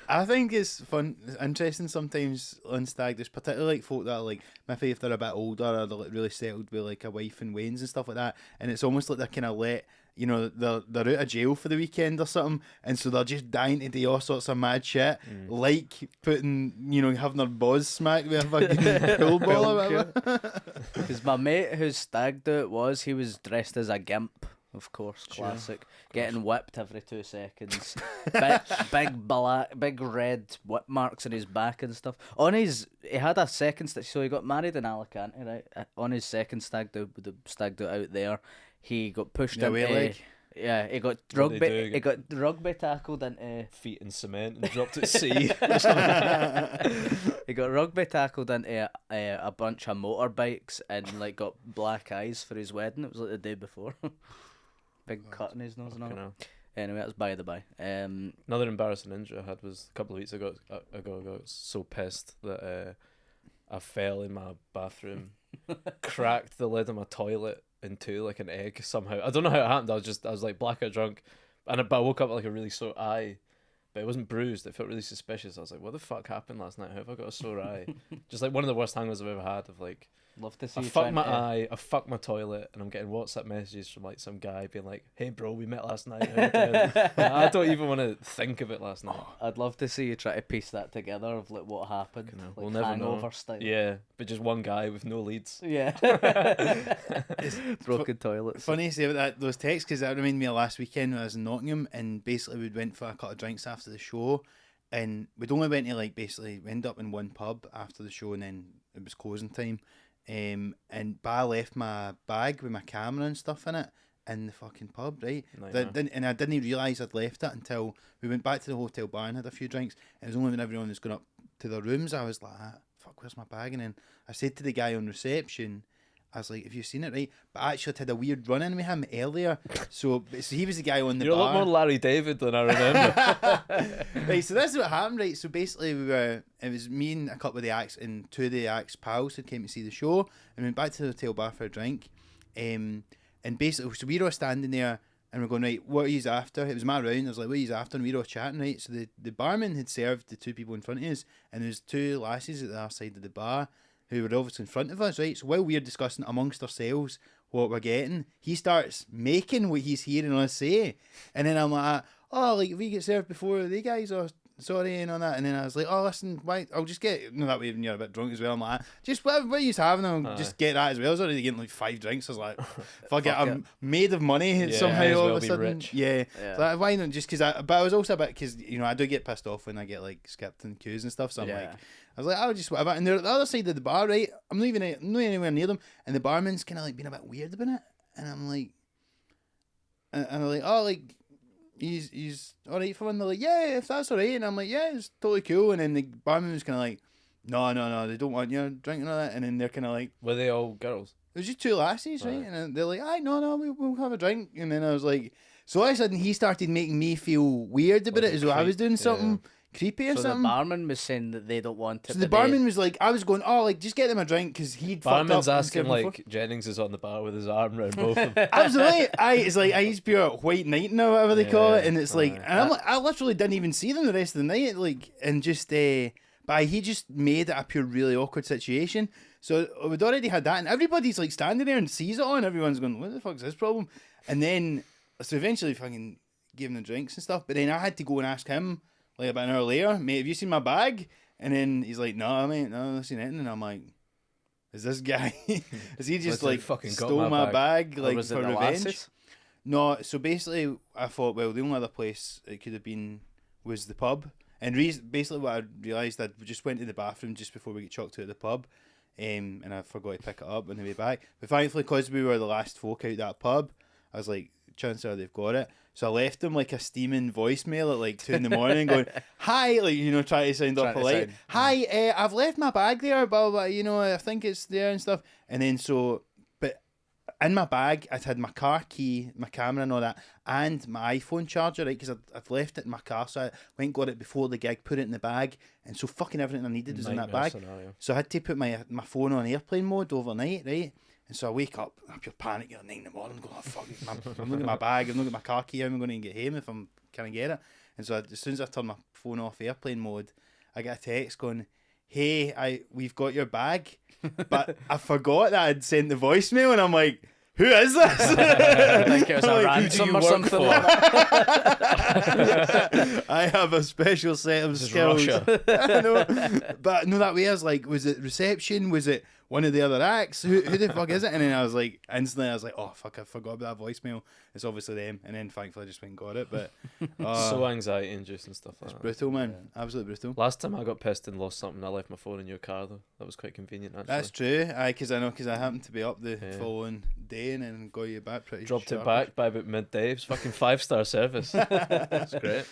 I think it's fun, it's interesting sometimes on stag. There's particularly like folk that are like maybe if they're a bit older or they're like really settled with like a wife and wains and stuff like that, and it's almost like they're kind of let. You know, they're out of jail for the weekend or something, and so they're just dying to do all sorts of mad shit, like putting, you know, having their buzz smacked with a fucking pool ball or whatever. Because my mate whose stag do it was, he was dressed as a gimp, of course, Sure. classic, getting whipped every 2 seconds, big red whip marks on his back and stuff. He had a second so he got married in Alicante, right? On his second stag do, with the stag do out there, he got pushed Yeah, into. leg. Yeah, he got What'd they rugby. do? He got rugby tackled into. Feet in cement and dropped at sea. He got rugby tackled into a bunch of motorbikes and like got black eyes for his wedding. It was like the day before. Big cut in his nose and all. You know. Anyway, that's by the by. Another embarrassing injury I had was a couple of weeks ago. I got so pissed that I fell in my bathroom, cracked the lid of my toilet in two like an egg somehow. I don't know how it happened. I was like blackout drunk, but I woke up with like a really sore eye, but it wasn't bruised. It felt really suspicious. I was like, what the fuck happened last night? How have I got a sore eye? Just like one of the worst hangovers I've ever had. Of like, Love to see I you fucked trying my to- eye, I fucked my toilet, and I'm getting WhatsApp messages from like some guy being like, "Hey bro, we met last night." How you doing?" Like, I don't even want to think of it last night. I'd love to see you try to piece that together of like what happened, Fucking hell, like we'll never hangover know. style. Yeah, but just one guy with no leads. Yeah. Broken toilets. Funny you say about those texts, because that reminded me of last weekend when I was in Nottingham, and basically we went for a couple of drinks after the show, and we'd only went to like basically we ended up in one pub after the show, and then it was closing time, but I left my bag with my camera and stuff in it in the fucking pub, right? Nightmare. And I didn't realise I'd left it until we went back to the hotel bar and had a few drinks, and it was only when everyone was going up to their rooms I was like, fuck, where's my bag? And then I said to the guy on reception, I was like, have you seen it, right? But I actually had a weird run-in with him earlier. So he was the guy on the You're bar. a lot more Larry David than I remember. Right, so this is what happened, right? So basically it was me and a couple of the acts and two of the acts' pals who came to see the show and went back to the hotel bar for a drink. And basically, so we were all standing there and we're going, right, what are you after? It was my round. I was like, what are you after? And we were all chatting, right? So the barman had served the two people in front of us, and there was two lasses at the other side of the bar who were obviously in front of us, right? So while we're discussing amongst ourselves what we're getting, he starts making what he's hearing us say. And then I'm like, oh, like, if we get served before the guys, or sorry, and all that. And then I was like, oh, listen, why, I'll just get, that way when you're a bit drunk as well, I'm like, just what you having, I'll just get that as well. I was already getting like 5 drinks. I was like, fuck it, I'm made of money somehow all of a sudden. Rich. Yeah. So like, why not just, but I was also a bit, because, I do get pissed off when I get like skipped in queues and stuff, so I'm like, I was like, I'll just whatever. And they're at the other side of the bar, right? I'm not anywhere near them, and the barman's kind of like being a bit weird about it, and I'm like, and I'm like, oh, like, he's all right for one. They're like, yeah, if that's all right, and I'm like, yeah, it's totally cool. And then the barman was kind of like, no, they don't want you drinking all that. And then they're kind of like, were they all girls? It was just two lassies, right? And then they're like, no, we'll have a drink. And then I was like, so all of a sudden he started making me feel weird about it, as though I was doing something creepy or so something. The barman was saying that they don't want it. So the barman was like, I was going, oh, like, just get them a drink, because he'd barman's fucked up asking like Jennings is on the bar with his arm around both of them. Absolutely. It's like he's pure white knight now, whatever they call it, and it's like, and I'm like, I literally didn't even see them the rest of the night, like, and just but he just made it a pure really awkward situation. So we'd already had that, and everybody's like standing there and sees it all, and everyone's going, what the fuck's this problem? And then so eventually fucking gave him the drinks and stuff, but then I had to go and ask him like about an hour later, mate, have you seen my bag? And then he's like, no, mate, no, I've seen anything. And I'm like, is this guy, is he just like fucking stole my bag like was for it revenge? lasses? No, so basically I thought, well, the only other place it could have been was the pub. And basically what I realised, I just went to the bathroom just before we get chucked out of the pub, and I forgot to pick it up on the way back. But thankfully, because we were the last folk out that pub, I was like, chances are they've got it. So I left them like a steaming voicemail at like 2 a.m. going, hi, like, trying to sound up polite. Hi, I've left my bag there, blah, blah, blah, I think it's there and stuff. And then but in my bag, I'd had my car key, my camera and all that, and my iPhone charger, right, because I've left it in my car, so I went and got it before the gig, put it in the bag, and so fucking everything I needed was in that bag. Scenario. So I had to put my phone on airplane mode overnight, right? And so I wake up, I'm pure panic at 9 in the morning, going, oh fuck, I'm looking at my bag, I'm looking at my car key, I'm going to get home if I'm can I get it. And so as soon as I turn my phone off airplane mode, I get a text going, hey, we've got your bag, but I forgot that I'd sent the voicemail, and I'm like, who is this? I think it was a ransom or something. I have a special set of skills. But no, that way I was like, was it reception? Was it one of the other acts? Who the fuck is it? And then I was like, instantly, I was like, oh fuck, I forgot about that voicemail. It's obviously them. And then thankfully I just went and got it. But so anxiety induced and stuff like that. Brutal, man. Yeah. Absolutely brutal. Last time I got pissed and lost something, I left my phone in your car though. That was quite convenient actually. That's true. Because I happened to be up the following day and then got you back pretty dropped sharp. It back by about midday. It was fucking 5-star service. That's great.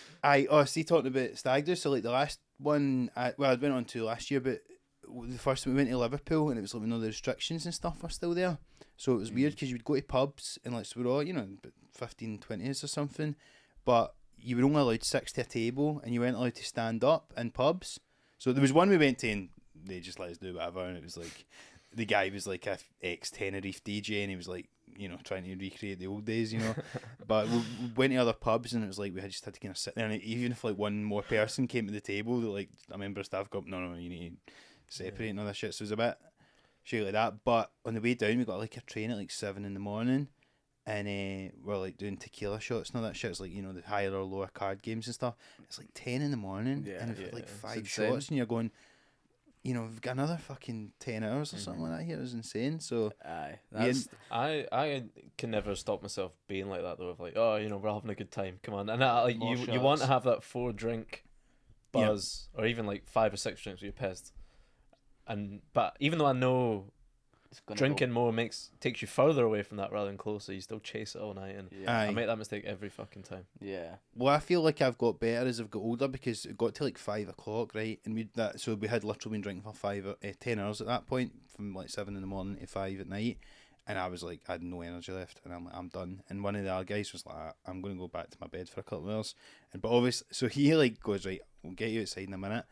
See, talking about stag-do, so like the last one I went on to last year, but the first time we went to Liverpool, and it was like, the restrictions and stuff were still there, so it was weird because you'd go to pubs and like, so we're all, about 15, 20s or something, but you were only allowed 6 to a table, and you weren't allowed to stand up in pubs. So there was one we went to and they just let us do whatever, and it was like, the guy was like a ex-Tenerife DJ, and he was like, trying to recreate the old days, But we went to other pubs, and it was like we just had to kind of sit there, and even if like one more person came to the table, like a member of staff got, no, you need to separate and all that shit. So it was a bit shit like that. But on the way down, we got like a train at like 7 a.m, and we're like doing tequila shots and all that shit. It's like, the higher or lower card games and stuff. It's like 10 a.m, and we've got like 5 shots, and you're going, we've got another fucking 10 hours or something like that here. It was insane. So I can never stop myself being like that though. Of like, oh, we're having a good time. Come on, and like you want to have that 4-drink buzz, or even like 5 or 6 drinks where you're pissed. But even though I know drinking more takes you further away from that rather than closer. You still chase it all night, and I make that mistake every fucking time. Yeah. Well, I feel like I've got better as I've got older because it got to like 5 o'clock, right? And we had literally been drinking for 10 hours at that point, from like 7 in the morning to 5 at night. And I was like, I had no energy left, and I'm like, I'm done. And one of the other guys was like, I'm going to go back to my bed for a couple of hours. But obviously, so he like goes, right, we'll get you outside in a minute.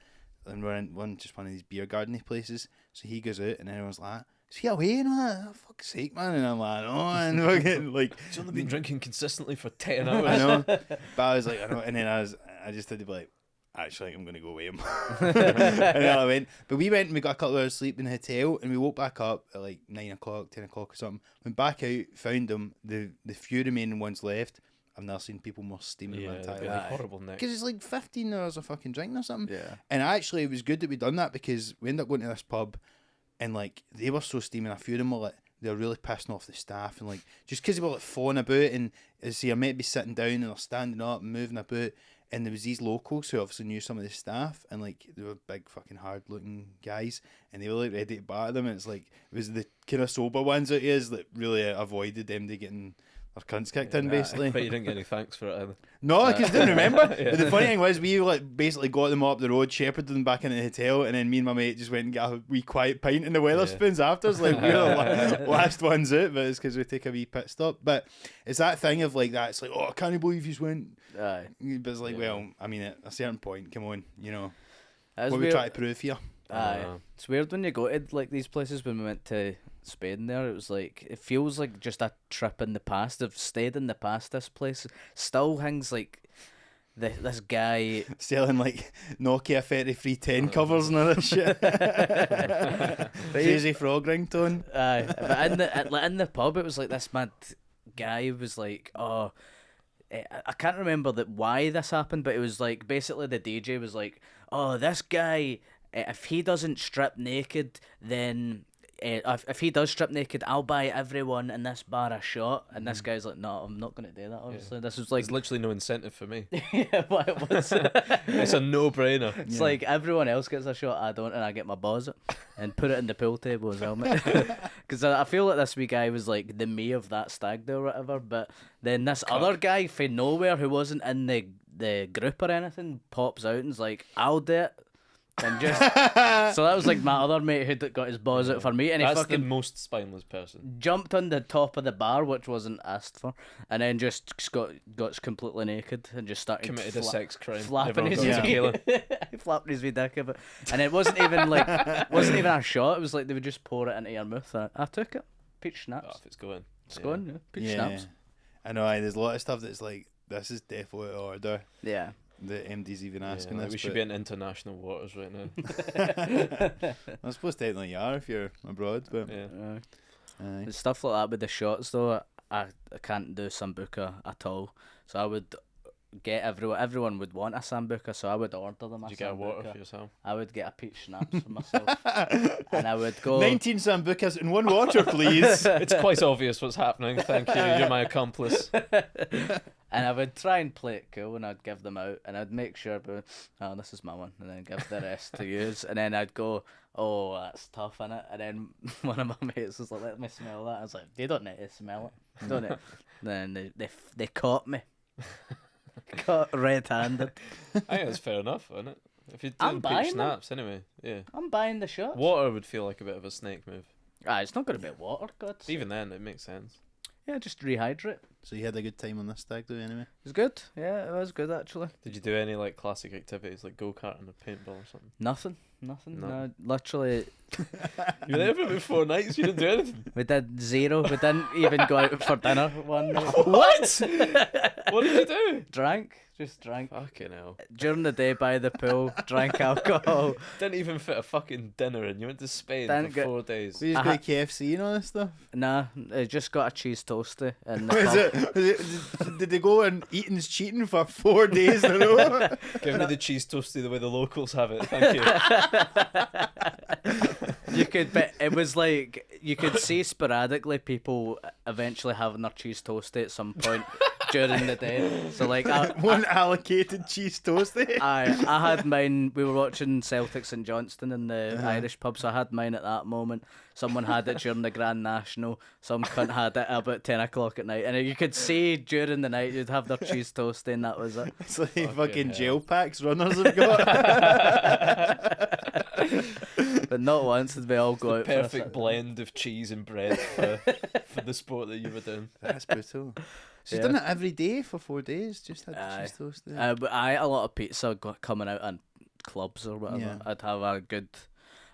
And we're in one of these beer garden places. So he goes out, and everyone's like, is he away and all that? Oh, fuck's sake, man. And I'm like, oh, and fucking like, he's only been drinking consistently for 10 hours. I know. But I was like, I know. And then I just had to be like, actually, I'm going to go away. And then I went. But we went and we got a couple of hours sleep in the hotel, and we woke back up at like 9 o'clock, 10 o'clock or something. Went back out, found them. The few remaining ones left. I've never seen people more steaming in my entire life. Horrible night. Because it's like 15 hours of fucking drinking or something. Yeah. And actually, it was good that we done that because we ended up going to this pub, and like they were so steaming. A few of them were like, they were really pissing off the staff, and like just because they were like falling about, and as they might be sitting down and they're standing up and moving about. And there was these locals who obviously knew some of the staff, and like they were big fucking hard looking guys, and they were like ready to batter them. And it's like it was the kind of sober ones out here that really avoided them to getting their cunts kicked in, basically. But you didn't get any thanks for it either. No, because I didn't remember. But the funny thing was, we like basically got them up the road, shepherded them back into the hotel, and then me and my mate just went and got a wee quiet pint in the Weatherspoons after. It's like we were the last ones out, but it's because we take a wee pit stop. But it's that thing of like that. It's like, oh, I can't believe you just went. Aye. But it's like, well, I mean, at a certain point, come on, you know, What what we try to prove here. Aye. It's weird when you go to like these places. When we went to Spain there, it was like, it feels like just a trip in the past. I've stayed in the past, this place. Still things like this guy selling like Nokia 3310 covers and all that shit. Crazy frog ringtone. Aye. But in the pub, it was like this mad guy was like, oh, I can't remember why this happened, but it was like basically the DJ was like, oh, this guy, if he doesn't strip naked, then if he does strip naked, I'll buy everyone in this bar a shot. And this guy's like, no, I'm not going to do that, obviously. This was like... There's literally no incentive for me. Yeah, what it was. It's a no-brainer. It's like everyone else gets a shot, I don't, and I get my balls and put it in the pool table as well, mate. Because I feel like this wee guy was like the me of that stag-do or whatever, but then this other guy from nowhere who wasn't in the group or anything pops out and's like, I'll do it. And just so that was like my other mate who got his balls out for me, and he That's fucking the most spineless person. jumped on the top of the bar, which wasn't asked for, and then just got completely naked and just started Committed a sex crime. flapping his Everyone flapping his wee dick about, and it wasn't even a shot. It was like they would just pour it into your mouth. I took it. Peach schnapps. Oh, if it's going. It's going. Yeah. Peach schnapps. I know. There's a lot of stuff that's like, this is definitely out of order. Yeah. The MD's even asking like this. we should be in international waters right now. I suppose technically you are if you're abroad, but Yeah. The stuff like that with the shots though, I can't do sambuca at all. So I would get everyone would want a sambuca, so I would order them. Did you get a water for yourself? I would get a peach schnapps for myself, and I would go 19 sambucas in one water, please. It's quite obvious what's happening. Thank you. You're my accomplice. And I would try and play it cool, and I'd give them out, and I'd make sure, but oh, this is my one, and then give the rest to use, and then I'd go, oh, that's tough, innit? And then one of my mates was like, let me smell that. I was like, they don't need to smell it, don't it? Then they caught me, caught red-handed. I think that's fair enough, isn't it? If you're I'm doing buying peach them. snaps, anyway, yeah. I'm buying the shots. Water would feel like a bit of a snake move. It's not going to be water, God. Even then, it makes sense. Yeah, just rehydrate. So you had a good time on this stag do anyway? It was good. Yeah, it was good actually. Did you do any like classic activities like go-karting or paintball or something? Nothing. No. No, literally, You were there for about 4 nights. You didn't do anything. we did zero. We didn't even go out for dinner one night. What? What did you do? Just drank. Fucking hell. During the day by the pool, drank alcohol. Didn't even fit a fucking dinner in. You went to Spain Didn't for get- 4 days. So you just got KFC and all this stuff? Nah, I just got a cheese toasty. And Did they go and eating's cheating for 4 days in a row? Give me the cheese toasty the way the locals have it. Thank you. you could, but it was like you could see sporadically people eventually having their cheese toasty at some point during the day. So like, One allocated cheese toasty. I had mine. We were watching Celtic St Johnstone in the Irish pub, so I had mine at that moment. Someone had it during the Grand National. Some cunt had it about 10 o'clock at night, and you could see during the night you'd have their cheese toasty, and that was it. It's like fucking jail packs runners have got. But not once did we all go out. Perfect blend of cheese and bread for the sport that you were doing. That's brutal. She's done it every day for 4 days. Just had the cheese toast there. But I ate a lot of pizza coming out in clubs or whatever. Yeah. I'd have a good.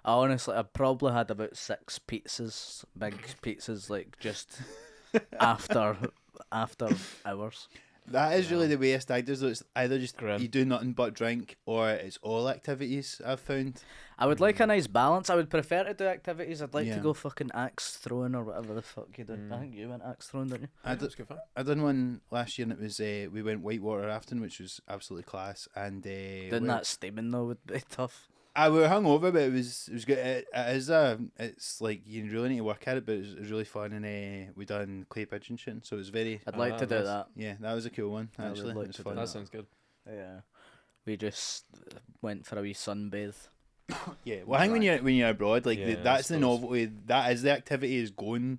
I probably had about 6 pizzas, big pizzas, like just after hours. That is really the way a stag does it. It's either just Grim. you do nothing but drink, or it's all activities. I've found. I would like a nice balance. I would prefer to do activities. I'd like Yeah. to go fucking axe throwing or whatever the fuck you did. I think you went axe throwing, didn't you? I done one last year, and it was we went whitewater rafting, which was absolutely class. And Doing that steaming though would be tough. I were hungover, but it was good. It's like you really need to work at it, but it was really fun. And we done clay pigeon shooting, so it was very. I'd like to do that. Yeah, that was a cool one. I would Actually, like it was to do fun. That sounds good. Yeah, we just went for a wee sunbathe. Yeah, well, I think when you're abroad, like Yeah, that's I the suppose. novelty. That is the activity is going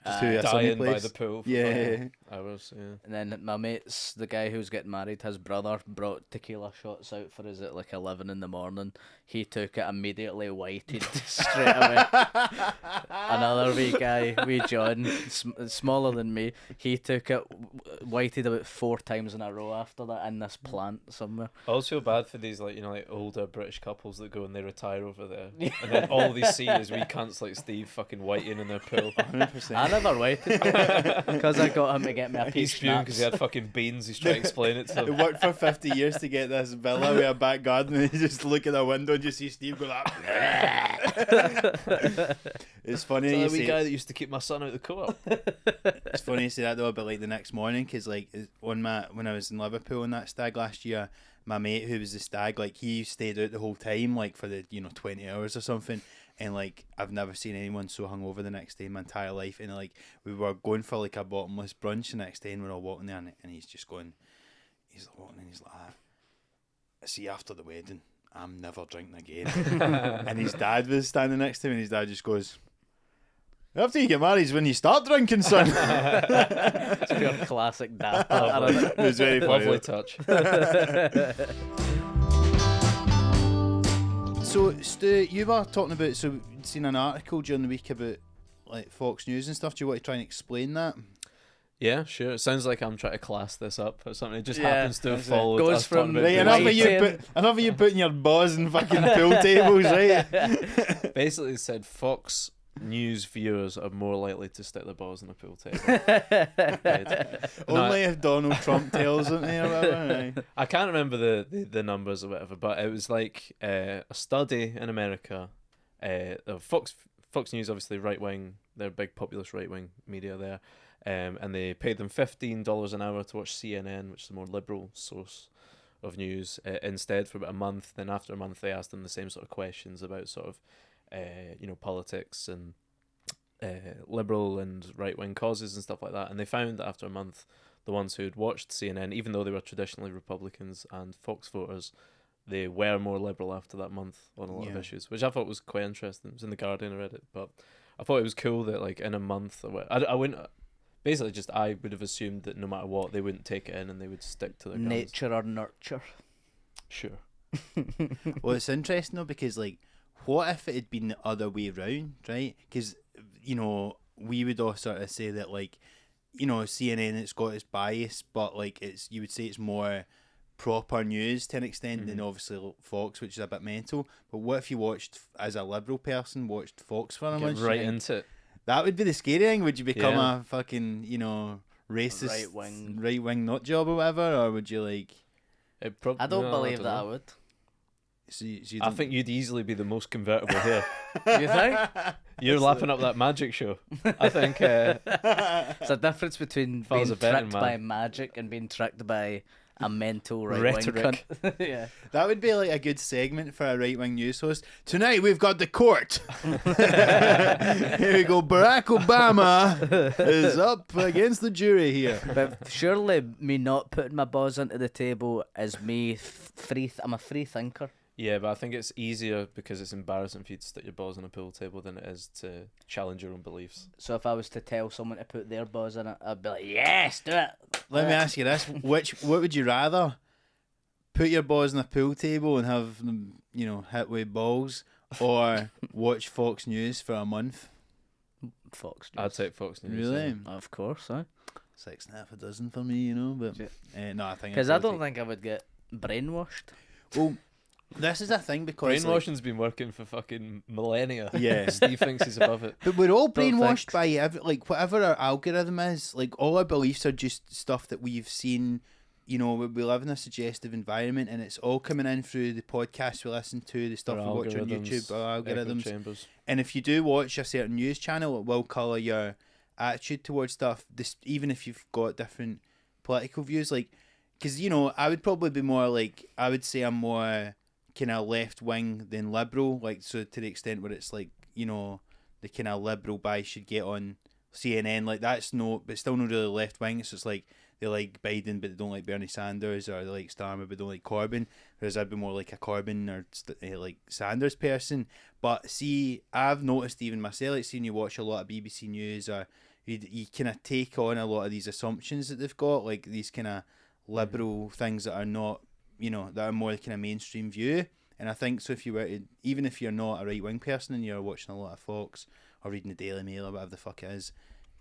to a sunny Dying by place. the pool for Yeah. hours. Yeah. And then my mate's, the guy who's getting married, his brother brought tequila shots out for us at like 11 in the morning. He took it immediately, whited straight away. Another wee guy, wee John, smaller than me, he took it, whited about 4 times in a row after that in this plant somewhere. I always feel bad for these like older British couples that go and they retire over there, and then all they see is wee cunts like Steve fucking whiting in their pool. 100%. I never whited because I got him to get me a He's peach spewing because he schnapps. had fucking beans. He's trying to explain it to It them. worked for 50 years to get this villa with a back garden, and you just look at the window and you see Steve go like. It's funny Is you that the wee say. guy that used to keep my son out of the co-op? It's funny you say that though, but like the next morning, because like when I was in Liverpool on that stag last year, my mate who was the stag, like he stayed out the whole time, like for the 20 hours or something, and like I've never seen anyone so hungover the next day in my entire life. And like we were going for like a bottomless brunch the next day, and we're all walking there, and he's just going, he's walking, and he's like, see, after the wedding, I'm never drinking again. And his dad was standing next to him, and his dad just goes, after you get married is when you start drinking, son. It's pure classic dad. It was very funny. Lovely touch. So, Stu, you were talking about, so you'd seen an article during the week about like Fox News and stuff. Do you want to try and explain that? Yeah, sure. It sounds like I'm trying to class this up or something. It just Yeah, happens to have that's it. followed. Goes us from- talking about Right, this. enough of you putting your balls in fucking pool tables, right? Basically, it said Fox News viewers are more likely to stick their balls in a pool table. Only if Donald Trump tells it, or whatever. Right? I can't remember the numbers or whatever, but it was like a study in America. Fox News, obviously right wing, they're a big populist right wing media there, and they paid them $15 an hour to watch CNN, which is a more liberal source of news, instead for about a month. Then after a month, they asked them the same sort of questions about sort of politics and liberal and right wing causes and stuff like that. And they found that after a month, the ones who had watched CNN, even though they were traditionally Republicans and Fox voters, they were more liberal after that month on a lot of issues, which I thought was quite interesting. It was in the Guardian, I read it, but I thought it was cool that like in a month, I wouldn't. Basically, just I would have assumed that no matter what, they wouldn't take it in and they would stick to their guns. Nature or nurture. Sure. Well, it's interesting though, because like, what if it had been the other way round, right? Because we would all sort of say that like, CNN, it's got its bias, but like you would say it's more proper news to an extent than obviously Fox, which is a bit mental. But what if you watched, as a liberal person, watched Fox for a month? Get right into it. That would be the scary thing. Would you become Yeah. a fucking, racist Right wing nut job or whatever, or would you like? I don't believe that I would. So you I don't- think you'd easily be the most convertible here. You think? You're lapping up that magic show. I think It's a difference between I was being a betting tricked man. by magic and being tricked by a mental right-wing Rhetoric. cunt. Yeah. That would be like a good segment for a right-wing news host. Tonight we've got the court. Here we go. Barack Obama is up against the jury here. But surely me not putting my balls onto the table is me free. I'm a free thinker. Yeah, but I think it's easier because it's embarrassing for you to stick your balls on a pool table than it is to challenge your own beliefs. So if I was to tell someone to put their balls in it, I'd be like, yes, do it. Let me ask you this: what would you rather? Put your balls on a pool table and have them, hit with balls, or watch Fox News for a month? Fox News. I'd take Fox News. Really? Of course, huh? 6.5 a dozen for me, but no, I think Because I don't think I would get brainwashed. Well, this is a thing because Brainwashing's been working for fucking millennia. Yeah. Steve thinks he's above it. but we're all Don't brainwashed think. by whatever our algorithm is. Like all our beliefs are just stuff that we've seen. We live in a suggestive environment, and it's all coming in through the podcasts we listen to, the stuff we watch on YouTube, our Echo algorithms. chambers. And if you do watch a certain news channel, it will colour your attitude towards stuff. This, even if you've got different political views, because I would probably be more I would say I'm more kind of left wing than liberal, so to the extent where it's the kind of liberal bias should get on CNN, that's but still not really left wing. So it's they like Biden but they don't like Bernie Sanders, or they like Starmer but don't like Corbyn, whereas I'd be more like a Corbyn or Sanders person. But see, I've noticed even myself, seeing you watch a lot of BBC News, or you kind of take on a lot of these assumptions that they've got, these kind of liberal things that are not, that are more kind of mainstream view. And I think so if you were to, even if you're not a right wing person and you're watching a lot of Fox or reading the Daily Mail or whatever the fuck it is,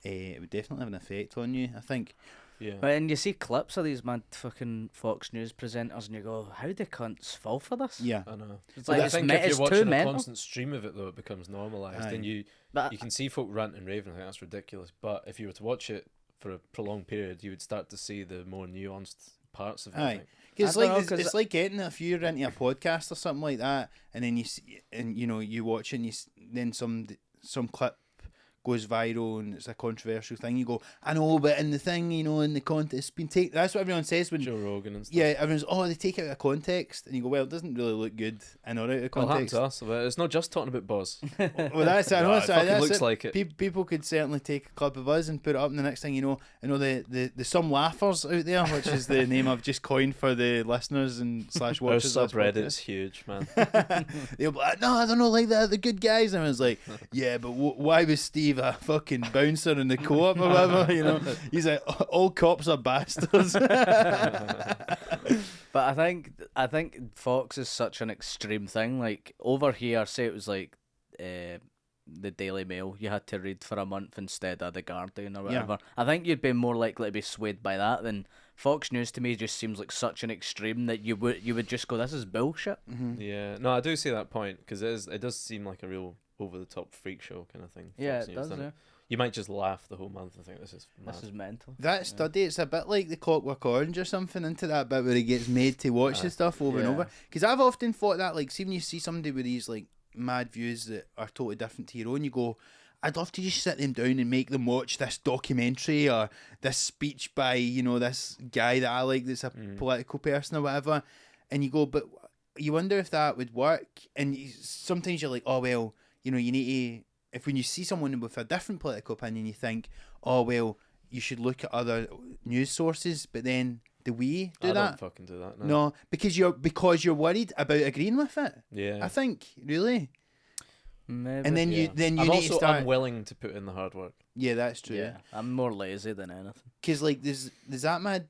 it would definitely have an effect on you, I think. Yeah. But and you see clips of these mad fucking Fox News presenters, and you go, "How do cunts fall for this?" Yeah. I know. It's I it's, think me- if it's you're too watching a mental. constant stream of it, though, it becomes normalised. Aye. And you But can see folk rant and rave, and I think that's ridiculous. But if you were to watch it for a prolonged period, you would start to see the more nuanced parts of it. I Aye. think. Because I don't know, it's like getting if you're into a podcast or something like that, and then you see, and you watch it, and then some clip goes viral and it's a controversial thing. You go, I know, but in the thing, in the context, it's been taken. That's what everyone says when Joe Rogan and stuff. yeah, everyone's they take it out of context, and you go, well, it doesn't really look good in or out of Well, it happened context. to us, but it's not just talking about Buzz. Well, that's I know. No, it that's fucking that's looks it. like it. People could certainly take a clip of us and put it up, and the next thing you know, the some laughers out there, which is the name I've just coined for the listeners and / Our watchers. of this subreddit's podcast. huge, man. They'll be like, no, I don't know, they're the good guys. And I was like, yeah, but why was Steve a fucking bouncer in the co-op or whatever? He's like, all cops are bastards. But I think Fox is such an extreme thing. Like over here, say it was the Daily Mail, you had to read for a month instead of the Guardian or whatever. I think you'd be more likely to be swayed by that than Fox News. To me, just seems like such an extreme that you would just go, this is bullshit. Mm-hmm. Yeah, no, I do see that point because it does seem like a real over the top freak show kind of thing. Yeah, Fox it News, does. doesn't Yeah. You might just laugh the whole month and think this is mad. This is mental. That study, it's a bit like the Clockwork Orange or something, into that bit where he gets made to watch the stuff over and Yeah. over. Because I've often thought that, see when you see somebody with these mad views that are totally different to your own, you go, I'd love to just sit them down and make them watch this documentary or this speech by, this guy that I like that's a political person or whatever. And you go, but you wonder if that would work. And sometimes you're like, oh, well, you need to, if when you see someone with a different political opinion, you think, oh, well, you should look at other news sources. But then do we do I that? don't fucking do that. No, because you're worried about agreeing with it. Yeah. I think, really. Maybe. And then you I'm need to also start. unwilling to put in the hard work. Yeah, that's true. Yeah, I'm more lazy than anything. Because there's that mad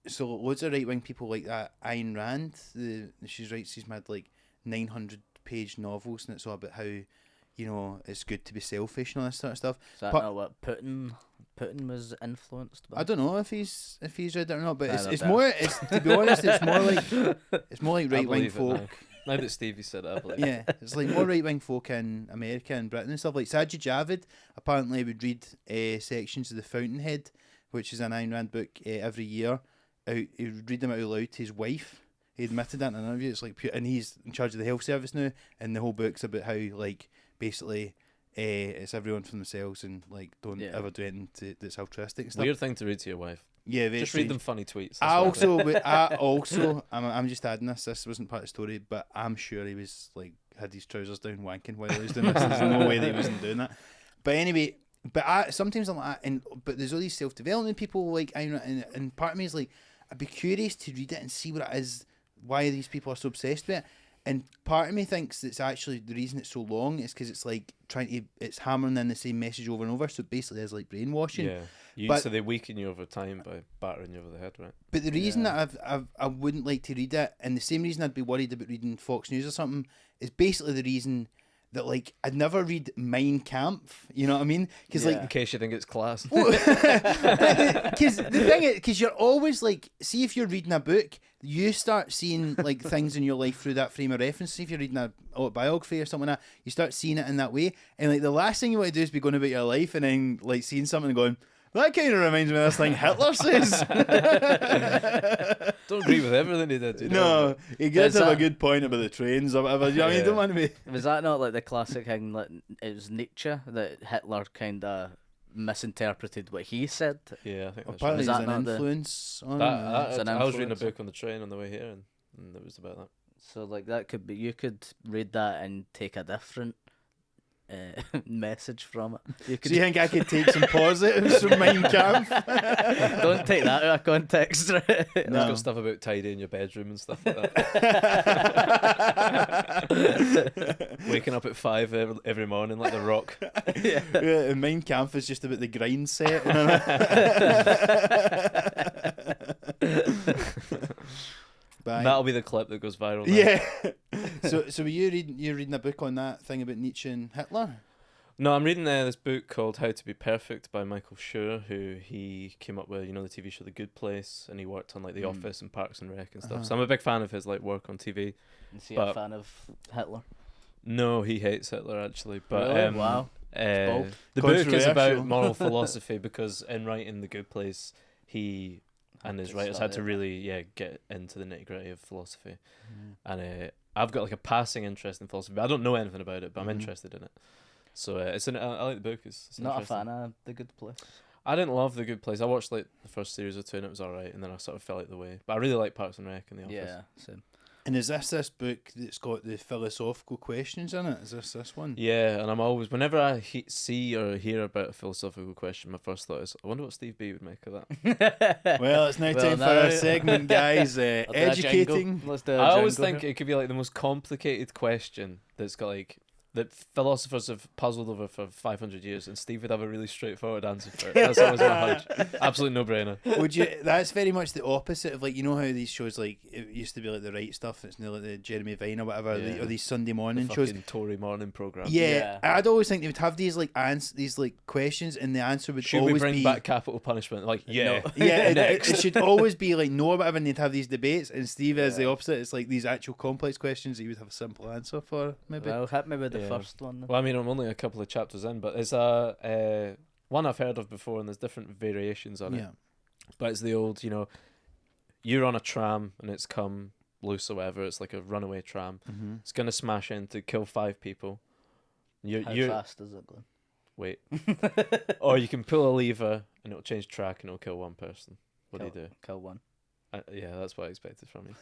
so loads of right wing people like that. Ayn Rand, she writes these mad 900-page novels, and it's all about how it's good to be selfish and all this sort of stuff. Is that But- not what Putin was influenced by? I don't know if he's read it or not, but I it's don't more. It's to be honest, it's more like I right wing believe it folk. now. Now that Stevie said it, I believe it. Yeah, it's like more right wing folk in America and Britain and stuff. Like Sajid Javid apparently would read sections of The Fountainhead, which is an Ayn Rand book, every year. He would read them out loud to his wife. He admitted that in an interview. It's like and he's in charge of the health service now, and the whole book's about how basically it's everyone for themselves and don't Yeah. ever do anything that's altruistic and stuff. Weird thing to read to your wife. Yeah, very Just strange. read them funny tweets. I'm just adding this. This wasn't part of the story, but I'm sure he was like had his trousers down wanking while he was doing this. There's no way that he wasn't doing that. But anyway, sometimes I'm like, but there's all these self-development people like, and part of me is like, I'd be curious to read it and see what it is, why these people are so obsessed with it. And part of me thinks it's actually the reason it's so long is because it's like it's hammering in the same message over and over. So it basically is like brainwashing. Yeah, so they weaken you over time by battering you over the head, right? But the reason that I wouldn't like to read it, and the same reason I'd be worried about reading Fox News or something, is basically the reason that like I'd never read Mein Kampf. You know what I mean? Because like in case you think it's class. Because the thing is, because you're always like, see if you're reading a book, you start seeing like things in your life through that frame of reference. See if you're reading a autobiography or something like that, you start seeing it in that way. And like the last thing you want to do is be going about your life and then like seeing something and going, that kind of reminds me of this thing Hitler says. Don't agree with everything he did. No, he does have a good point about the trains or whatever. You know what I mean? Don't want to be. Was that not like the classic thing? Like it was Nietzsche that Hitler kind of misinterpreted what he said. Yeah, I think that's Apparently, right. there's an influence on. I was reading a book on the train on the way here, and it was about that. So like that could be, you could read that and take a different message from it. Do you think I could take some positives from Mein Kampf? Don't take that out of context. No. It's got stuff about tidying your bedroom and stuff like that. Waking up at 5 every morning like The Rock. Yeah, and Mein Kampf is just about the grind set. That'll be the clip that goes viral now. Yeah. So were you reading a book on that thing about Nietzsche and Hitler? No, I'm reading this book called How to Be Perfect by Michael Schur, who he came up with, the TV show The Good Place, and he worked on like The Office and Parks and Rec and stuff. So I'm a big fan of his like work on TV. Is he a fan of Hitler? No, he hates Hitler actually. But really? Wow. The book is about moral philosophy because in writing The Good Place, he and his writers had to really get into the nitty-gritty of philosophy. And I've got like a passing interest in philosophy. I don't know anything about it, but I'm interested in it. So I like the book. It's not a fan of The Good Place. I didn't love The Good Place. I watched like the first series or two and it was alright, and then I sort of fell out the way. But I really like Parks and Rec and The Office. Yeah, same. And is this book that's got the philosophical questions in it? Is this one? Yeah, and I'm always, whenever I see or hear about a philosophical question, my first thought is, I wonder what Steve B would make of that. Well, it's now time for our segment, guys. Educating. Let's do a I always jingle. think it could be like the most complicated question that's got like that philosophers have puzzled over for 500 years, and Steve would have a really straightforward answer for it. That's always my hunch. Absolute no-brainer. Would you? That's very much the opposite of like, you know how these shows like it used to be like the right stuff. It's now like the Jeremy Vine or whatever, or these Sunday morning shows. Tory morning program. Yeah, I'd always think they would have these like these like questions, and the answer would Should always we bring be back capital punishment? Like, yeah, no. Yeah. it should always be like no or whatever, and they'd have these debates. And Steve is the opposite. It's like these actual complex questions that you would have a simple answer for. Maybe. Well, hit me with the first one. Well, I mean, I'm only a couple of chapters in, but it's a one I've heard of before, and there's different variations on it. But it's the old, you're on a tram and it's come loose or whatever. It's like a runaway tram. It's gonna smash into, kill 5 people. How fast is it going? Wait. Or you can pull a lever and it'll change track and it'll kill 1 person. What do you do? Kill 1. Yeah, that's what I expected from you.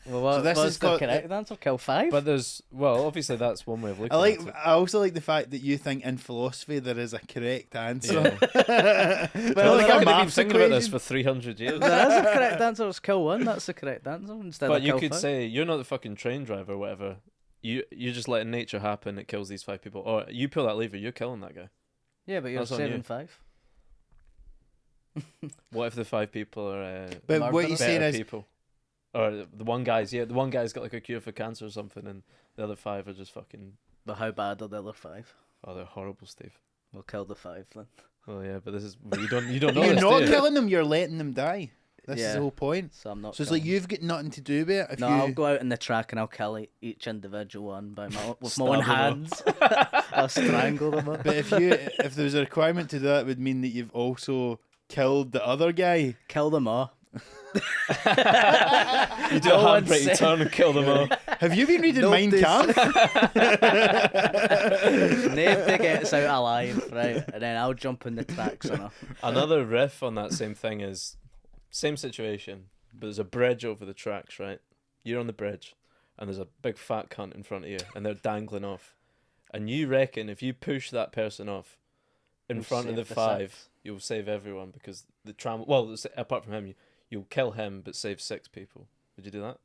Well, what's the correct answer? Kill 5? But obviously that's one way of looking at it. I also like the fact that you think in philosophy there is a correct answer. Yeah. Well, like I've been thinking about this for 300 years. There is a correct answer. It's kill 1. That's the correct answer instead but of kill 5. But you could say you're not the fucking train driver or whatever. You're just letting nature happen. It kills these 5 people. Or you pull that lever, you're killing that guy. Yeah, but you're saving 5. What if the 5 people are but what you're saying is people? Or the one guy's got like a cure for cancer or something, and the other 5 are just fucking. But how bad are the other 5? Oh, they're horrible, Steve. We'll kill the 5 then. Oh yeah, but this is you don't know. You're this, not do you? killing them. You're letting them die. This is the whole point. So I'm not. So it's like you've got nothing to do with it. I'll go out in the track and I'll kill each individual one with my own hands. I'll strangle them up. But if there was a requirement to do that, it would mean that you've also killed the other guy. Kill them all. You do a handbrake, you turn and kill them all. Have you been reading Mein Nobody's- Kampf? Nobody gets out alive, right? And then I'll jump in the tracks on her. Another riff on that same thing is same situation, but there's a bridge over the tracks, right? You're on the bridge, and there's a big fat cunt in front of you, and they're dangling off. And you reckon if you push that person off in You'll front of the save the 5, six. you'll save everyone because the tram. Well, apart from him, you'll kill him but save 6 people. Would you do that?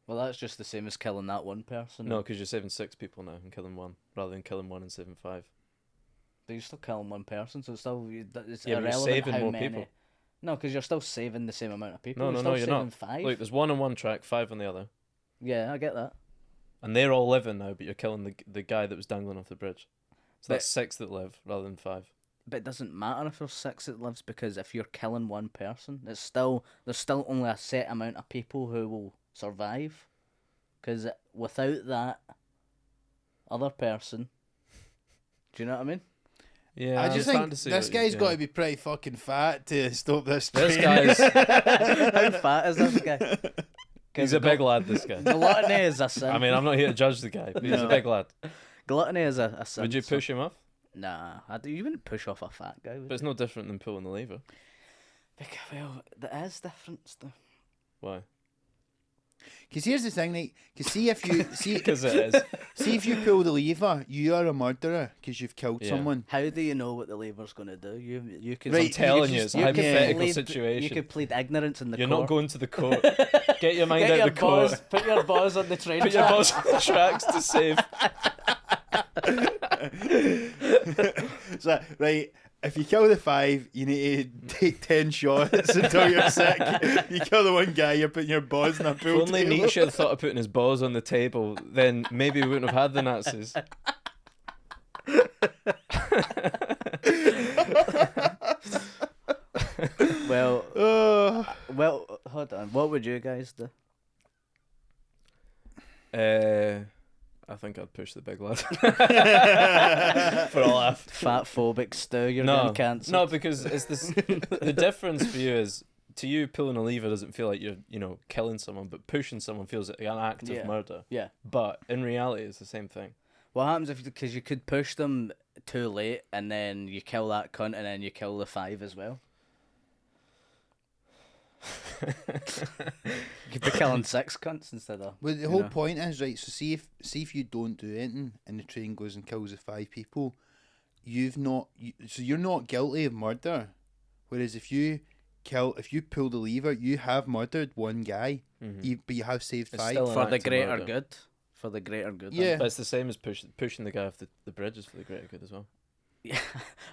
Well, that's just the same as killing that one person. No, because you're saving 6 people now and killing 1, rather than killing 1 and saving 5. But you're still killing one person, so it's still it's Yeah, but you're irrelevant saving how more many. people. No, because you're still saving the same amount of people. No, you're no, no, still you're saving not. 5. Look, there's 1 on one track, 5 on the other, Yeah, I get that. and they're all living now, but you're killing the guy that was dangling off the bridge. So But- that's 6 that live rather than 5. But it doesn't matter if there's 6 that lives, because if you're killing one person, there's still only a set amount of people who will survive. Because without that other person, do you know what I mean? Yeah, I I'm just starting think to see this what you- guy's yeah. got to be pretty fucking fat to stop this train. This guy's How fat is this guy? he's a big lad. This guy. Gluttony is a sin. I mean, I'm not here to judge the guy, but he's a No. big lad. Gluttony is a sin. Would you so- push him off? Nah, you wouldn't push off a fat guy. Would But it's no different than pulling the lever. Well, there is difference though. Why? Because here's the thing, like, because see if you see Because it is. see if you pull the lever, you are a murderer because you've killed Yeah. someone. How do you know what the lever's going to do? You could. Right, I'm telling you you, could it's a just- you could hypothetical plead- situation. You could plead ignorance in the You're court. not going to the court. Get your mind Get out your the court. balls, put your balls on the train. Put your track. balls on the tracks to save. So, right, if you kill the 5, you need to take 10 shots until you're sick. You kill the one guy, you're putting your balls in a If pool only table. Nietzsche had thought of putting his balls on the table, then maybe we wouldn't have had the Nazis. Well, Oh. hold on. What would you guys do? I think I'd push the big lad. For a laugh. Fat phobic Stu, you're No, getting cancelled. no, because it's this. The difference for you is, to you, pulling a lever doesn't feel like you're, killing someone, but pushing someone feels like an act Yeah. of murder. Yeah. But in reality, it's the same thing. What happens if because you could push them too late and then you kill that cunt and then you kill the 5 as well? You could be killing 6 cunts instead of. Well, the you whole know. point is, right, so see if you don't do anything and the train goes and kills the 5 people, so you're not guilty of murder. Whereas if you pull the lever, you have murdered one guy, but you have saved It's 5. still an For the act of greater murder. good. For the greater good. Yeah. But it's the same as pushing the guy off the bridge is for the greater good as well. Yeah.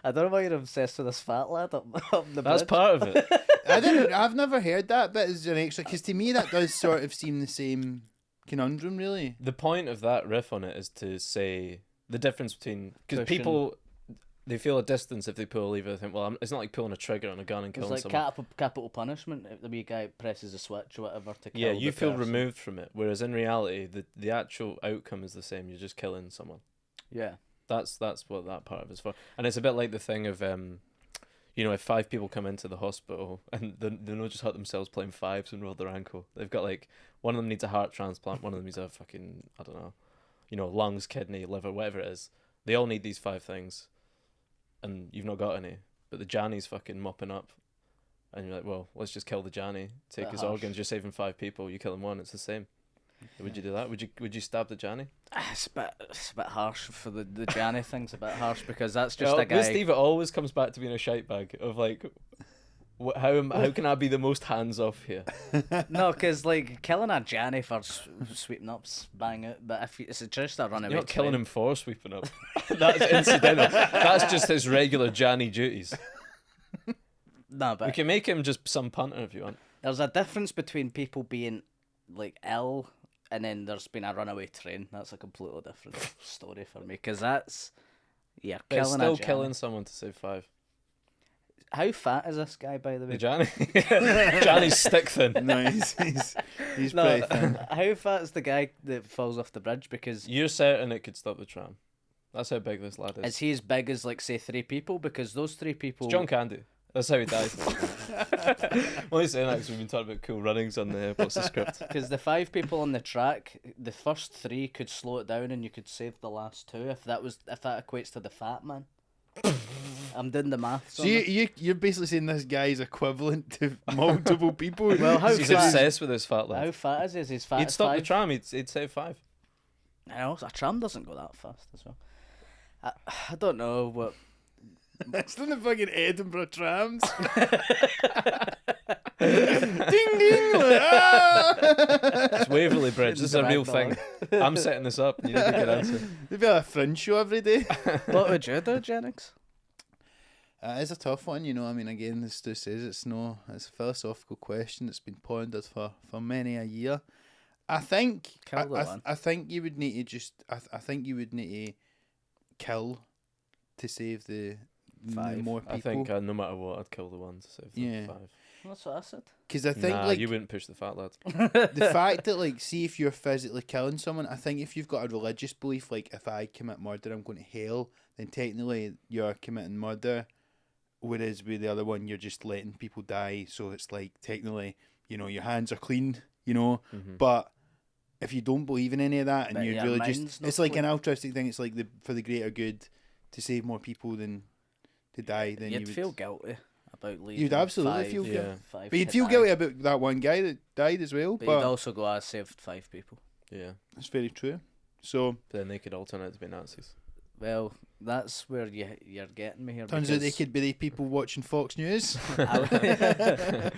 I don't know why you're obsessed with this fat lad up the That's bridge. part of it. I've never heard that bit as an extra, because to me that does sort of seem the same conundrum, really. The point of that riff on it is to say the difference between, because Pushing. people, they feel a distance if they pull a lever. They think, well, it's not like pulling a trigger on a gun and It's killing like someone. capital punishment if the wee guy presses a switch or whatever to kill Yeah, you the feel person. removed from it, whereas in reality, the actual outcome is the same. You're just killing someone. Yeah. That's what that part of it's for. And it's a bit like the thing of, if 5 people come into the hospital and they not just hurt themselves playing 5s and rolled their ankle. They've got like, one of them needs a heart transplant, one of them needs a fucking, I don't know, lungs, kidney, liver, whatever it is. They all need these 5 things, and you've not got any. But the Janny's fucking mopping up, and you're like, well, let's just kill the Janny, take Bit his harsh. organs. You're saving 5 people. You kill him 1. It's the same. Would you do that? Would you stab the Janny? It's a bit harsh for the Janny thing's a bit harsh because that's just a With guy. Steve, it always comes back to being a shite bag of like, how can I be the most hands off here? No, because like killing a Janny for sweeping up's bang out, but if it's just a runaway. You're not killing train- him for sweeping up. That's incidental. That's just his regular Janny duties. No, We but can make him just some punter if you want. there's a difference between people being like ill and then there's been a runaway train. That's a completely different story for me because that's But it's killing still a Janny. killing someone to save 5. How fat is this guy, by the The way? Janny. Janny's stick thin. No, he's No, pretty thin. how fat is the guy that falls off the bridge? Because You're certain it could stop the tram. That's how big this lad is. is he as big as like say 3 people? Because those 3 people. It's John Candy. That's how he dies. Well, he's saying that 'cause we've been talking about cool runnings on the what's the script. Because the 5 people on the track, the first 3 could slow it down, and you could save the last 2 if that equates to the fat man. I'm doing the maths. So you're basically saying this guy's equivalent to multiple people. Well, how He's fat? obsessed with his fat lad. How fat is he? Is his fat? He'd as stop the 5? tram. He'd say 5. I know a tram doesn't go that fast as well. I don't know what. It's in the fucking Edinburgh trams. Ding ding. Ah! It's Waverley Bridge. This is a real Ragdoll. thing. I'm setting this up. You need a good answer. They've got a fringe show every day. What would you do, Jennings? It's a tough one, you know. I mean, again, as Stu says, it's a philosophical question that's been pondered for many a year. I think Kill the one. I think you would need to I think you would need to kill to save the 5. more people. I think no matter what, I'd kill the one to save the Yeah. 5. That's what I said. Because I think Nah, like you wouldn't push the fat lad. the fact that like, see if you're physically killing someone, I think if you've got a religious belief, like if I commit murder, I'm going to hell, then technically you're committing murder. Whereas with the other one, you're just letting people die. So it's like technically, you know, your hands are clean, you know. Mm-hmm. But if you don't believe in any of that, and But you're your really mind's just, not it's like clean. an altruistic thing. It's like for the greater good, to save more people than to die. Then You'd you would feel guilty about leaving. You'd absolutely 5, feel guilty. Yeah. 5 But you'd to feel die. guilty about that one guy that died as well. But But you'd also go, I saved 5 people. Yeah. that's very true. So But then they could all turn out to be Nazis. Well, that's where you're getting me here. turns out they because could be the people watching Fox News. I would,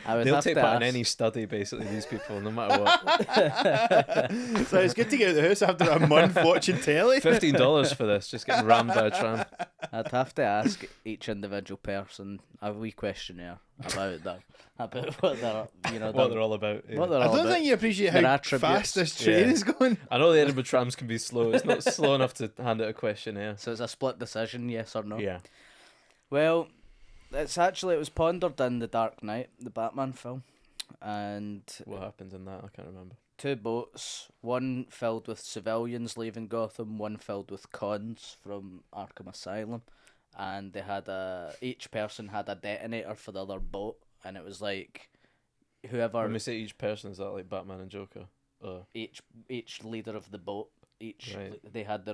I would They'll have take to part in ask- any study, basically, these people, no matter what. So it's good to get out of the house after a month watching telly. $15 for this, just getting rammed by a tram. I'd have to ask each individual person a wee questionnaire about what they're, you know, What they're all about. Yeah. what they're I all don't about. think you appreciate Their how attributes. fast this train Yeah. is going. I know the Edinburgh trams can be slow. It's not slow enough to hand out a questionnaire. So it's a split decision, yes or no. Yeah. Well, it was pondered in The Dark Knight, the Batman film, and What happened in that? I can't remember. 2 boats, one filled with civilians leaving Gotham, one filled with cons from Arkham Asylum, and they had each person had a detonator for the other boat, and it was like whoever When we say each person, is that like Batman and Joker? each leader of the boat, Right. they had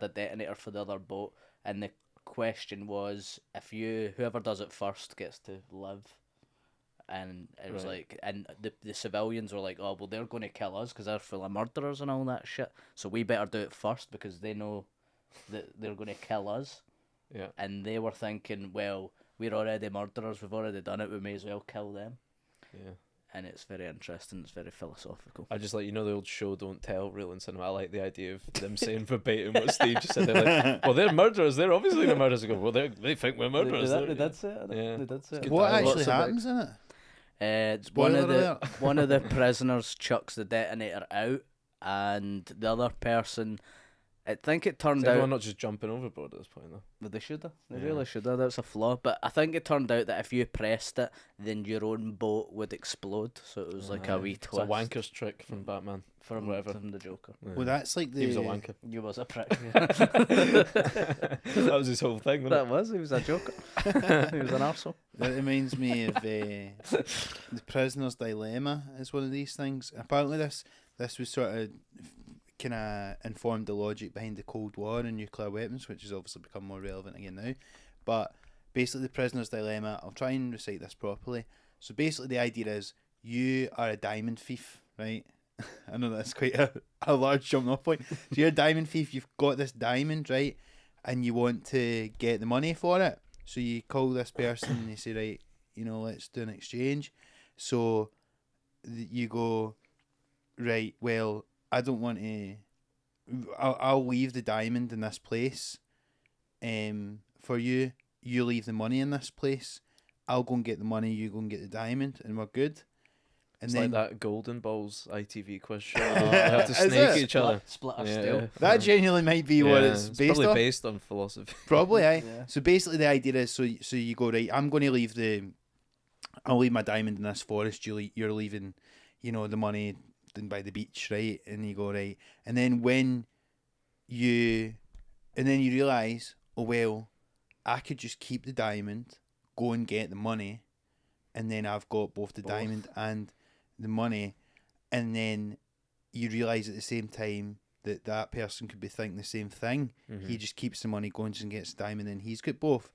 a detonator for the other boat, and the question was if whoever does it first gets to live. And it was Right. like, and the civilians were like, oh well, they're going to kill us because they're full of murderers and all that shit, so we better do it first because they know that they're going to kill us. Yeah. And they were thinking, well, we're already murderers, we've already done it, we may as well kill them. Yeah. And it's very interesting, it's very philosophical. I just like, you know, the old show Don't Tell reel in cinema. I like the idea of them saying verbatim what Steve just said. They're like, well, they're murderers. They're obviously the murderers. I go, well, they think we're murderers. They did say it. Yeah. They did say it. Good What dialogue. actually Lots of happens in it? One of Spoiler the alert. one of the prisoners chucks the detonator out, and the other person, I think it Is turned everyone out not just jumping overboard at this point, though? that they should have. They Yeah. really should have. That's a flaw. But I think it turned out that if you pressed it, then your own boat would explode. So it was like a wee It's twist. a wanker's trick from Batman. from whatever. from the Joker. Yeah. Well, that's like the. He was a wanker. You was a prick. That was his whole thing, wasn't That was. He was a Joker. He was an arsehole. That reminds me of the prisoner's dilemma. Is one of these things. Apparently, this was sort of kind of informed the logic behind the Cold War and nuclear weapons, which has obviously become more relevant again now. But basically, the prisoner's dilemma. I'll try and recite this properly. So basically, the idea is you are a diamond thief, right? I know that's quite a large jumping off point. So you're a diamond thief. You've got this diamond, right? And you want to get the money for it. So you call this person and you say, right, you know, let's do an exchange. So you go, right, well, I don't want to. I'll leave the diamond in this place. For you, you leave the money in this place. I'll go and get the money. You go and get the diamond, and we're good. And It's then like that Golden Balls ITV quiz show. Oh, They have to is snake it? each other. Split or Yeah. steal. that genuinely might be what it's based probably on. based on philosophy. Probably, aye. Yeah. So basically, the idea is so you go, right. I'm going to leave I'll leave my diamond in this forest. You're leaving, you know, the money down by the beach, right? And you go, right. And then you realise, oh well, I could just keep the diamond, go and get the money, and then I've got both the diamond and the money, and then you realise at the same time that that person could be thinking the same thing. He just keeps the money, goes and gets the diamond, and he's got both.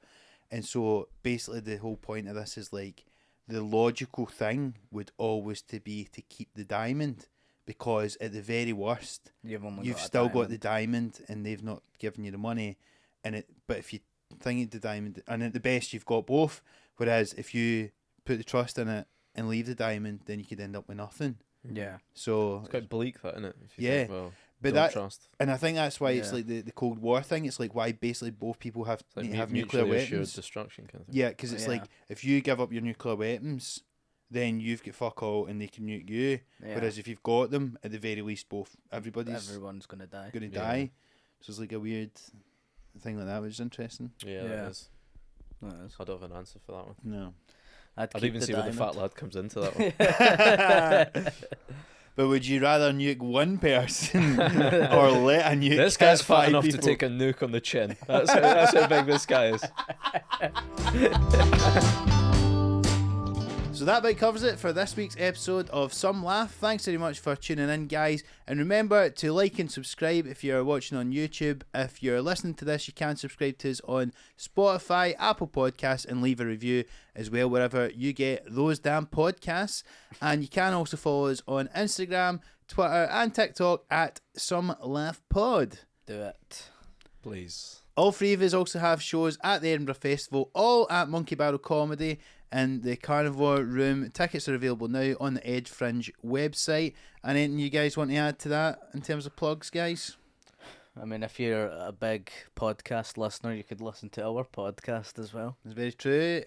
And so basically the whole point of this is like the logical thing would always to be to keep the diamond, because at the very worst you've still got the diamond and they've not given you the money, but if you think the diamond, and at the best you've got both, whereas if you put the trust in it and leave the diamond, then you could end up with nothing. Yeah. So it's quite bleak, that, isn't it? If you yeah. think, well, but don't that, trust. and I think that's why it's like the Cold War thing. It's like why basically both people have It's like need to have nuclear mutually assured weapons. destruction kind of thing. Yeah, because it's like if you give up your nuclear weapons, then you've got fuck all and they can nuke you. Yeah. Whereas if you've got them, at the very least, everyone's gonna die. Going to die. So it's like a weird thing like that, which is interesting. Yeah, that is. That is. I don't have an answer for that one. No. I'd even see where the fat lad comes into that one. But would you rather nuke one person or let a nuke? This guy's fat enough people? to take a nuke on the chin. That's how big this guy is. So that bit covers it for this week's episode of Some Laugh. Thanks very much for tuning in, guys. And remember to like and subscribe if you're watching on YouTube. If you're listening to this, you can subscribe to us on Spotify, Apple Podcasts, and leave a review as well, wherever you get those damn podcasts. And you can also follow us on Instagram, Twitter, and TikTok at Some Laugh Pod. Do it. Please. All three of us also have shows at the Edinburgh Festival, all at Monkey Barrel Comedy in the Carnivore Room. Tickets are available now on the Edge Fringe website. And anything you guys want to add to that in terms of plugs, guys? I mean, if you're a big podcast listener, you could listen to our podcast as well. It's very true.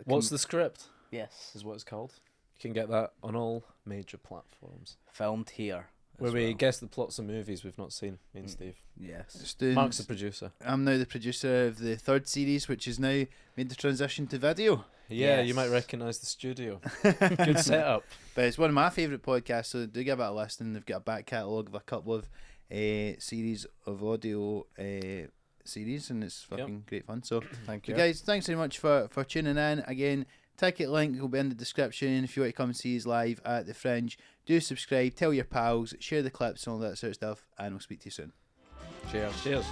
What's the script? Yes. Is what it's called. You can get that on all major platforms. Filmed here. Where we guess the plots of movies we've not seen, me and Steve. Yes. Mark's the producer. I'm now the producer of the third series, which has now made the transition to video. Yeah, you might recognise the studio. Good setup. But it's one of my favourite podcasts, so do give it a listen. They've got a back catalogue of a couple of series of audio series, and it's fucking great fun. So, Thank you. guys, thanks very much for tuning in. Again, ticket link will be in the description if you want to come and see us live at the Fringe. Do subscribe, tell your pals, share the clips and all that sort of stuff, and we'll speak to you soon. Cheers. Cheers.